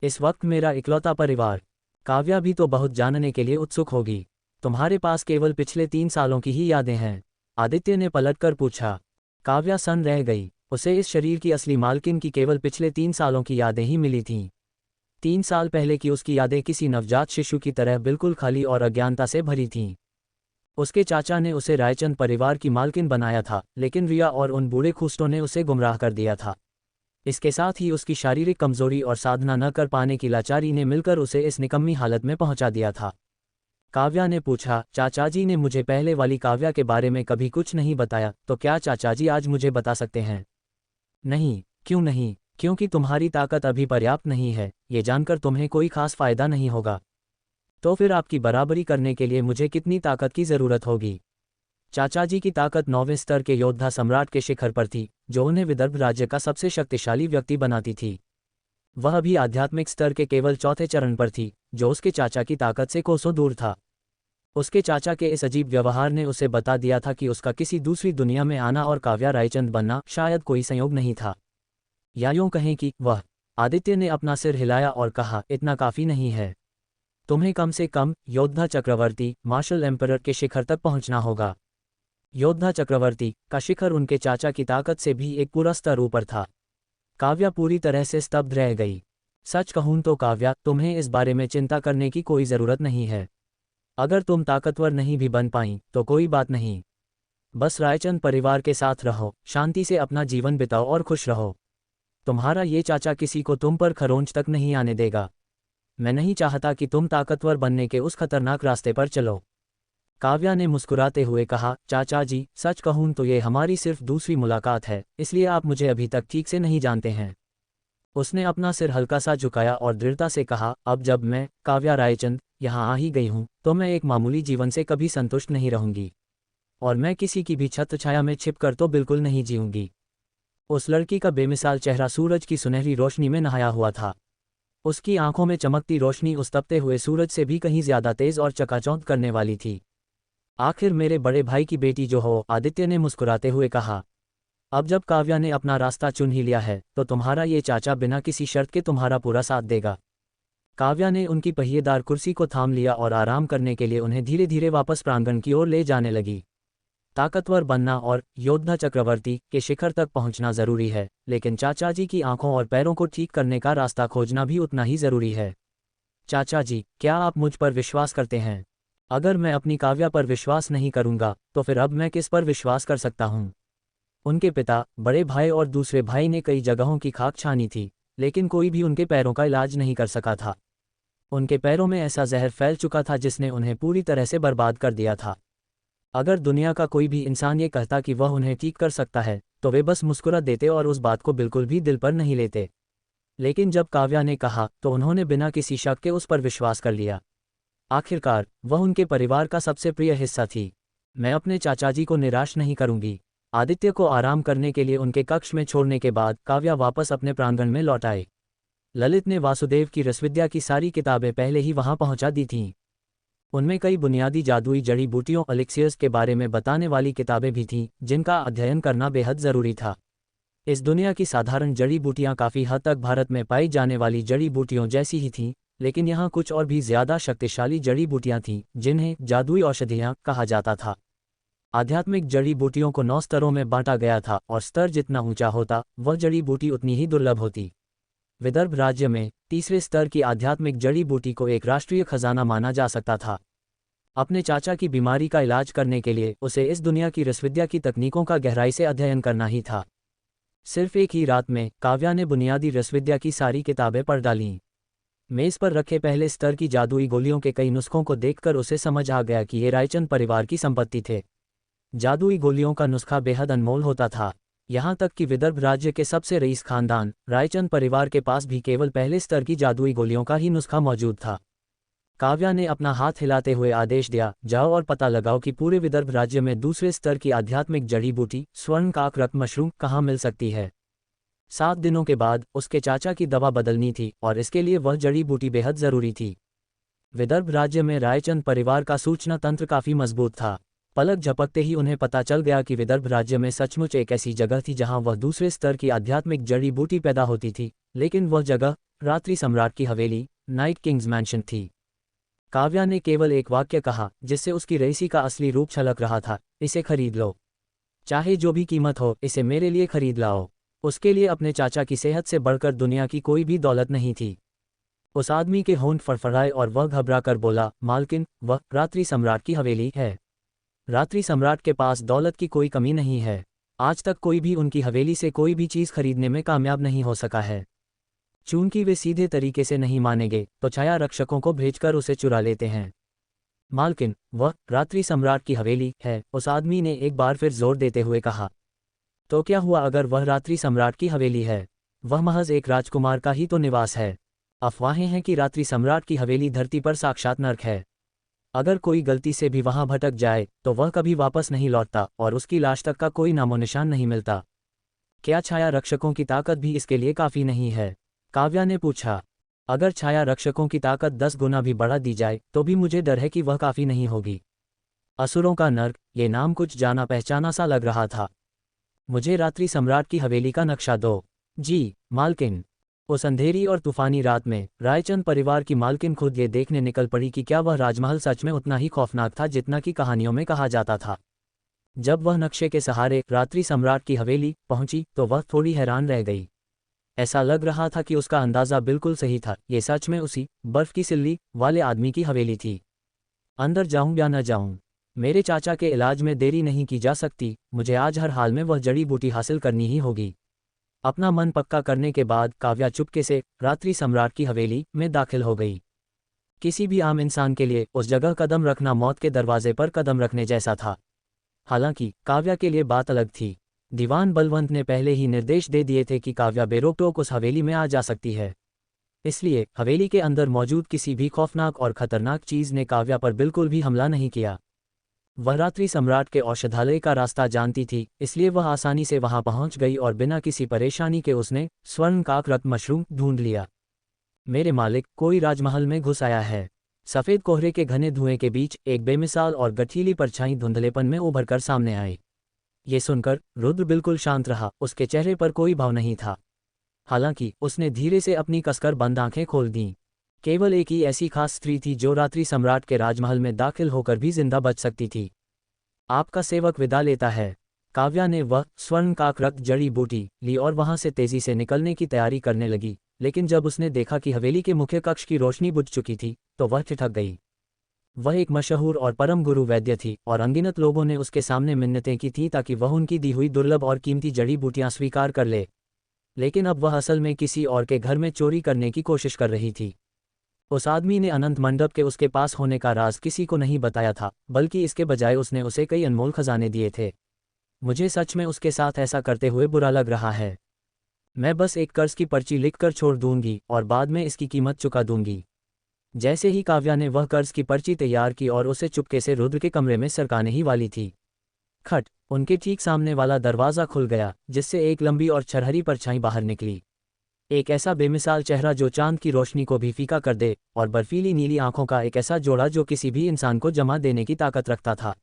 इस वक्त मेरा इकलौता परिवार। काव्या भी तो बहुत जानने के लिए उत्सुक होगी। तुम्हारे पास केवल पिछले 3 सालों की ही यादें हैं? आदित्य ने पलटकर पूछा। काव्या सन्न रह गई। उसे इस शरीर की असली मालकिन की केवल पिछले 3 सालों की यादें ही मिली थीं। 3 साल पहले की उसकी यादें किसी नवजात शिशु की तरह बिल्कुल खाली और अज्ञानता से भरी थीं। उसके चाचा ने उसे रायचंद परिवार की मालकिन बनाया था, लेकिन रिया और उन बूढ़े खुस्टों ने उसे गुमराह कर दिया था। इसके साथ ही उसकी शारीरिक कमजोरी और साधना न कर पाने की लाचारी ने मिलकर उसे इस निकम्मी हालत में पहुंचा दिया था। काव्या ने पूछा, चाचा जी ने मुझे पहले वाली काव्या के बारे में कभी कुछ नहीं बताया, तो क्या चाचा जी आज मुझे बता सकते हैं? नहीं। क्यों नहीं? क्योंकि तुम्हारी ताकत अभी पर्याप्त नहीं है, ये जानकर तुम्हें कोई खास फायदा नहीं होगा। तो फिर आपकी बराबरी करने के लिए मुझे कितनी ताकत की जरूरत होगी? चाचा जी की ताकत 9वें स्तर के योद्धा सम्राट के शिखर पर थी, जो उन्हें विदर्भ राज्य का सबसे शक्तिशाली व्यक्ति बनाती थी। वह भी आध्यात्मिक स्तर के केवल 4थे चरण पर थी, जो उसके चाचा की ताकत से कोसों दूर था। उसके चाचा के इस अजीब व्यवहार ने उसे बता दिया था कि उसका किसी दूसरी दुनिया में आना और काव्या रायचंद बनना शायद कोई संयोग नहीं था, या यूं कहें कि वह। आदित्य ने अपना सिर हिलाया और कहा, इतना काफी नहीं है। तुम्हें कम से कम योद्धा चक्रवर्ती, मार्शल एम्परर के शिखर तक पहुंचना होगा। योद्धा चक्रवर्ती का शिखर उनके चाचा की ताकत से भी एक पूरा स्तर ऊपर था। काव्या पूरी तरह से स्तब्ध रह गई। सच कहूं तो काव्या, तुम्हें इस बारे में चिंता करने की कोई जरूरत नहीं है। अगर तुम ताकतवर नहीं भी बन पाई तो कोई बात नहीं। बस रायचंद परिवार के साथ रहो, शांति से अपना जीवन बिताओ और खुश रहो। तुम्हारा ये चाचा किसी को तुम पर खरोंच तक नहीं आने देगा। मैं नहीं चाहता कि तुम ताकतवर बनने के उस खतरनाक रास्ते पर चलो। काव्या ने मुस्कुराते हुए कहा, चाचा जी, सच कहूं तो ये हमारी सिर्फ दूसरी मुलाकात है, इसलिए आप मुझे अभी तक ठीक से नहीं जानते हैं। उसने अपना सिर हल्का सा झुकाया और दृढ़ता से कहा, अब जब मैं, काव्या रायचंद, यहाँ आ ही गई हूँ, तो मैं एक मामूली जीवन से कभी संतुष्ट नहीं रहूंगी। और मैं किसी की भी छत्रछाया में छिपकर तो बिल्कुल नहीं जीऊंगी। उस लड़की का बेमिसाल चेहरा सूरज की सुनहरी रोशनी में नहाया हुआ था। उसकी आंखों में चमकती रोशनी उस तपते हुए सूरज से भी कहीं ज्यादा तेज और चकाचौंध करने वाली थी। आखिर मेरे बड़े भाई की बेटी जो हो, आदित्य ने मुस्कुराते हुए कहा। अब जब काव्या ने अपना रास्ता चुन ही लिया है, तो तुम्हारा ये चाचा बिना किसी शर्त के तुम्हारा पूरा साथ देगा। काव्या ने उनकी पहिएदार कुर्सी को थाम लिया और आराम करने के लिए उन्हें धीरे धीरे वापस प्रांगण की ओर ले जाने लगी। ताकतवर बनना और योद्धा चक्रवर्ती के शिखर तक पहुंचना जरूरी है, लेकिन चाचा जी की आंखों और पैरों को ठीक करने का रास्ता खोजना भी उतना ही जरूरी है। चाचा जी, क्या आप मुझ पर विश्वास करते हैं? अगर मैं अपनी काव्या पर विश्वास नहीं करूंगा, तो फिर अब मैं किस पर विश्वास कर सकता हूं? उनके पिता, बड़े भाई और दूसरे भाई ने कई जगहों की खाक छानी थी, लेकिन कोई भी उनके पैरों का इलाज नहीं कर सका था। उनके पैरों में ऐसा जहर फैल चुका था जिसने उन्हें पूरी तरह से बर्बाद कर दिया था। अगर दुनिया का कोई भी इंसान ये कहता कि वह उन्हें ठीक कर सकता है, तो वे बस मुस्कुरा देते और उस बात को बिल्कुल भी दिल पर नहीं लेते। लेकिन जब काव्या ने कहा तो उन्होंने बिना किसी शक के उस पर विश्वास कर लिया। आखिरकार वह उनके परिवार का सबसे प्रिय हिस्सा थी। मैं अपने चाचाजी को निराश नहीं करूंगी। आदित्य को आराम करने के लिए उनके कक्ष में छोड़ने के बाद काव्या वापस अपने प्रांगण में लौट आए। ललित ने वासुदेव की रसविद्या की सारी किताबें पहले ही वहां पहुंचा दी थीं। उनमें कई बुनियादी जादुई जड़ी बूटियों एलिक्सियर्स के बारे में बताने वाली किताबें भी थीं, जिनका अध्ययन करना बेहद ज़रूरी था। इस दुनिया की साधारण जड़ी बूटियां काफ़ी हद तक भारत में पाई जाने वाली जड़ी बूटियों जैसी ही थीं, लेकिन यहाँ कुछ और भी ज़्यादा शक्तिशाली जड़ी बूटियां थीं, जिन्हें जादुई औषधियाँ कहा जाता था। आध्यात्मिक जड़ी बूटियों को 9 स्तरों में बांटा गया था और स्तर जितना ऊंचा होता वह जड़ी बूटी उतनी ही दुर्लभ होती। विदर्भ राज्य में तीसरे स्तर की आध्यात्मिक जड़ी बूटी को एक राष्ट्रीय खजाना माना जा सकता था। अपने चाचा की बीमारी का इलाज करने के लिए उसे इस दुनिया की रसविद्या की तकनीकों का गहराई से अध्ययन करना ही था। सिर्फ एक ही रात में काव्या ने बुनियादी रसविद्या की सारी किताबें पढ़ डालीं। मेज़ पर रखे पहले स्तर की जादुई गोलियों के कई नुस्खों को देखकर उसे समझ आ गया कि ये रायचंद परिवार की संपत्ति थे। जादुई गोलियों का नुस्खा बेहद अनमोल होता था। यहाँ तक कि विदर्भ राज्य के सबसे रईस खानदान रायचंद परिवार के पास भी केवल पहले स्तर की जादुई गोलियों का ही नुस्खा मौजूद था। काव्या ने अपना हाथ हिलाते हुए आदेश दिया, जाओ और पता लगाओ कि पूरे विदर्भ राज्य में दूसरे स्तर की आध्यात्मिक जड़ी बूटी स्वर्ण काक रक्त मशरूम कहाँ मिल सकती है। 7 दिनों के बाद उसके चाचा की दवा बदलनी थी और इसके लिए वह जड़ी बूटी बेहद ज़रूरी थी। विदर्भ राज्य में रायचंद परिवार का सूचना तंत्र काफ़ी मजबूत था। पलक झपकते ही उन्हें पता चल गया कि विदर्भ राज्य में सचमुच एक ऐसी जगह थी जहां वह दूसरे स्तर की आध्यात्मिक जड़ी बूटी पैदा होती थी, लेकिन वह जगह रात्रि सम्राट की हवेली, नाइट किंग्स मैंशन थी। काव्या ने केवल एक वाक्य कहा, जिससे उसकी रईसी का असली रूप छलक रहा था, इसे खरीद लो। चाहे जो भी कीमत हो, इसे मेरे लिए खरीद लाओ। उसके लिए अपने चाचा की सेहत से बढ़कर दुनिया की कोई भी दौलत नहीं थी। उस आदमी के होंठ फड़फड़ाए और वह घबरा कर बोला, मालकिन, वह रात्रि सम्राट की हवेली है। रात्रि सम्राट के पास दौलत की कोई कमी नहीं है। आज तक कोई भी उनकी हवेली से कोई भी चीज़ खरीदने में कामयाब नहीं हो सका है। चूंकि वे सीधे तरीके से नहीं मानेंगे, तो छाया रक्षकों को भेजकर उसे चुरा लेते हैं। मालकिन, वह रात्रि सम्राट की हवेली है, उस आदमी ने एक बार फिर जोर देते हुए कहा। तो क्या हुआ अगर वह रात्रि सम्राट की हवेली है? वह महज एक राजकुमार का ही तो निवास है। अफवाहें हैं कि रात्रि सम्राट की हवेली धरती पर साक्षात नर्क है। अगर कोई गलती से भी वहां भटक जाए तो वह कभी वापस नहीं लौटता और उसकी लाश तक का कोई नामोनिशान नहीं मिलता। क्या छाया रक्षकों की ताकत भी इसके लिए काफ़ी नहीं है? काव्या ने पूछा। अगर छाया रक्षकों की ताकत 10 गुना भी बढ़ा दी जाए तो भी मुझे डर है कि वह काफ़ी नहीं होगी। असुरों का नर्क, ये नाम कुछ जाना पहचाना सा लग रहा था। मुझे रात्रि सम्राट की हवेली का नक्शा दो। जी, मालकिन। उस अंधेरी और तूफानी रात में रायचंद परिवार की मालकिन खुद ये देखने निकल पड़ी कि क्या वह राजमहल सच में उतना ही खौफनाक था जितना कि कहानियों में कहा जाता था। जब वह नक्शे के सहारे रात्रि सम्राट की हवेली पहुंची तो वह थोड़ी हैरान रह गई। ऐसा लग रहा था कि उसका अंदाज़ा बिल्कुल सही था, ये सच में उसी बर्फ की सिल्ली वाले आदमी की हवेली थी। अंदर जाऊं या न जाऊं, मेरे चाचा के इलाज में देरी नहीं की जा सकती। मुझे आज हर हाल में वह जड़ी बूटी हासिल करनी ही होगी। अपना मन पक्का करने के बाद काव्या चुपके से रात्रि सम्राट की हवेली में दाखिल हो गई। किसी भी आम इंसान के लिए उस जगह कदम रखना मौत के दरवाजे पर कदम रखने जैसा था। हालांकि काव्या के लिए बात अलग थी। दीवान बलवंत ने पहले ही निर्देश दे दिए थे कि काव्या बेरोक-टोक उस हवेली में आ जा सकती है। इसलिए हवेली के अंदर मौजूद किसी भी खौफनाक और खतरनाक चीज़ ने काव्या पर बिल्कुल भी हमला नहीं किया। वह रात्रि सम्राट के औषधालय का रास्ता जानती थी, इसलिए वह आसानी से वहां पहुंच गई और बिना किसी परेशानी के उसने स्वर्ण काक रक्त मशरूम ढूंढ लिया। मेरे मालिक, कोई राजमहल में घुस आया है। सफ़ेद कोहरे के घने धुएं के बीच एक बेमिसाल और गठीली परछाई धुंधलेपन में उभर कर सामने आई। ये सुनकर रुद्र बिल्कुल शांत रहा, उसके चेहरे पर कोई भाव नहीं था। हालांकि उसने धीरे से अपनी कसकर बंद आंखें खोल दीं। केवल एक ही ऐसी खास स्त्री थी जो रात्रि सम्राट के राजमहल में दाखिल होकर भी जिंदा बच सकती थी। आपका सेवक विदा लेता है। काव्या ने वह स्वर्ण काक रक्त जड़ी बूटी ली और वहां से तेजी से निकलने की तैयारी करने लगी, लेकिन जब उसने देखा कि हवेली के मुख्य कक्ष की रोशनी बुझ चुकी थी तो वह ठिठक गई। वह एक मशहूर और परम गुरु वैद्य थी और अनगिनत लोगों ने उसके सामने मिन्नतें की थी ताकि वह उनकी दी हुई दुर्लभ और कीमती जड़ी बूटियां स्वीकार कर ले। लेकिन अब वह असल में किसी और के घर में चोरी करने की कोशिश कर रही थी। उस आदमी ने अनंत मंडप के उसके पास होने का राज किसी को नहीं बताया था, बल्कि इसके बजाय उसने उसे कई अनमोल खजाने दिए थे। मुझे सच में उसके साथ ऐसा करते हुए बुरा लग रहा है। मैं बस एक कर्ज की पर्ची लिखकर छोड़ दूंगी और बाद में इसकी कीमत चुका दूंगी। जैसे ही काव्या ने वह कर्ज की पर्ची तैयार की और उसे चुपके से रुद्र के कमरे में सरकाने ही वाली थी, खट, उनके ठीक सामने वाला दरवाज़ा खुल गया, जिससे एक लंबी और छरहरी परछाई बाहर निकली। एक ऐसा बेमिसाल चेहरा जो चांद की रोशनी को भी फीका कर दे, और बर्फीली नीली आंखों का एक ऐसा जोड़ा जो किसी भी इंसान को जमा देने की ताकत रखता था।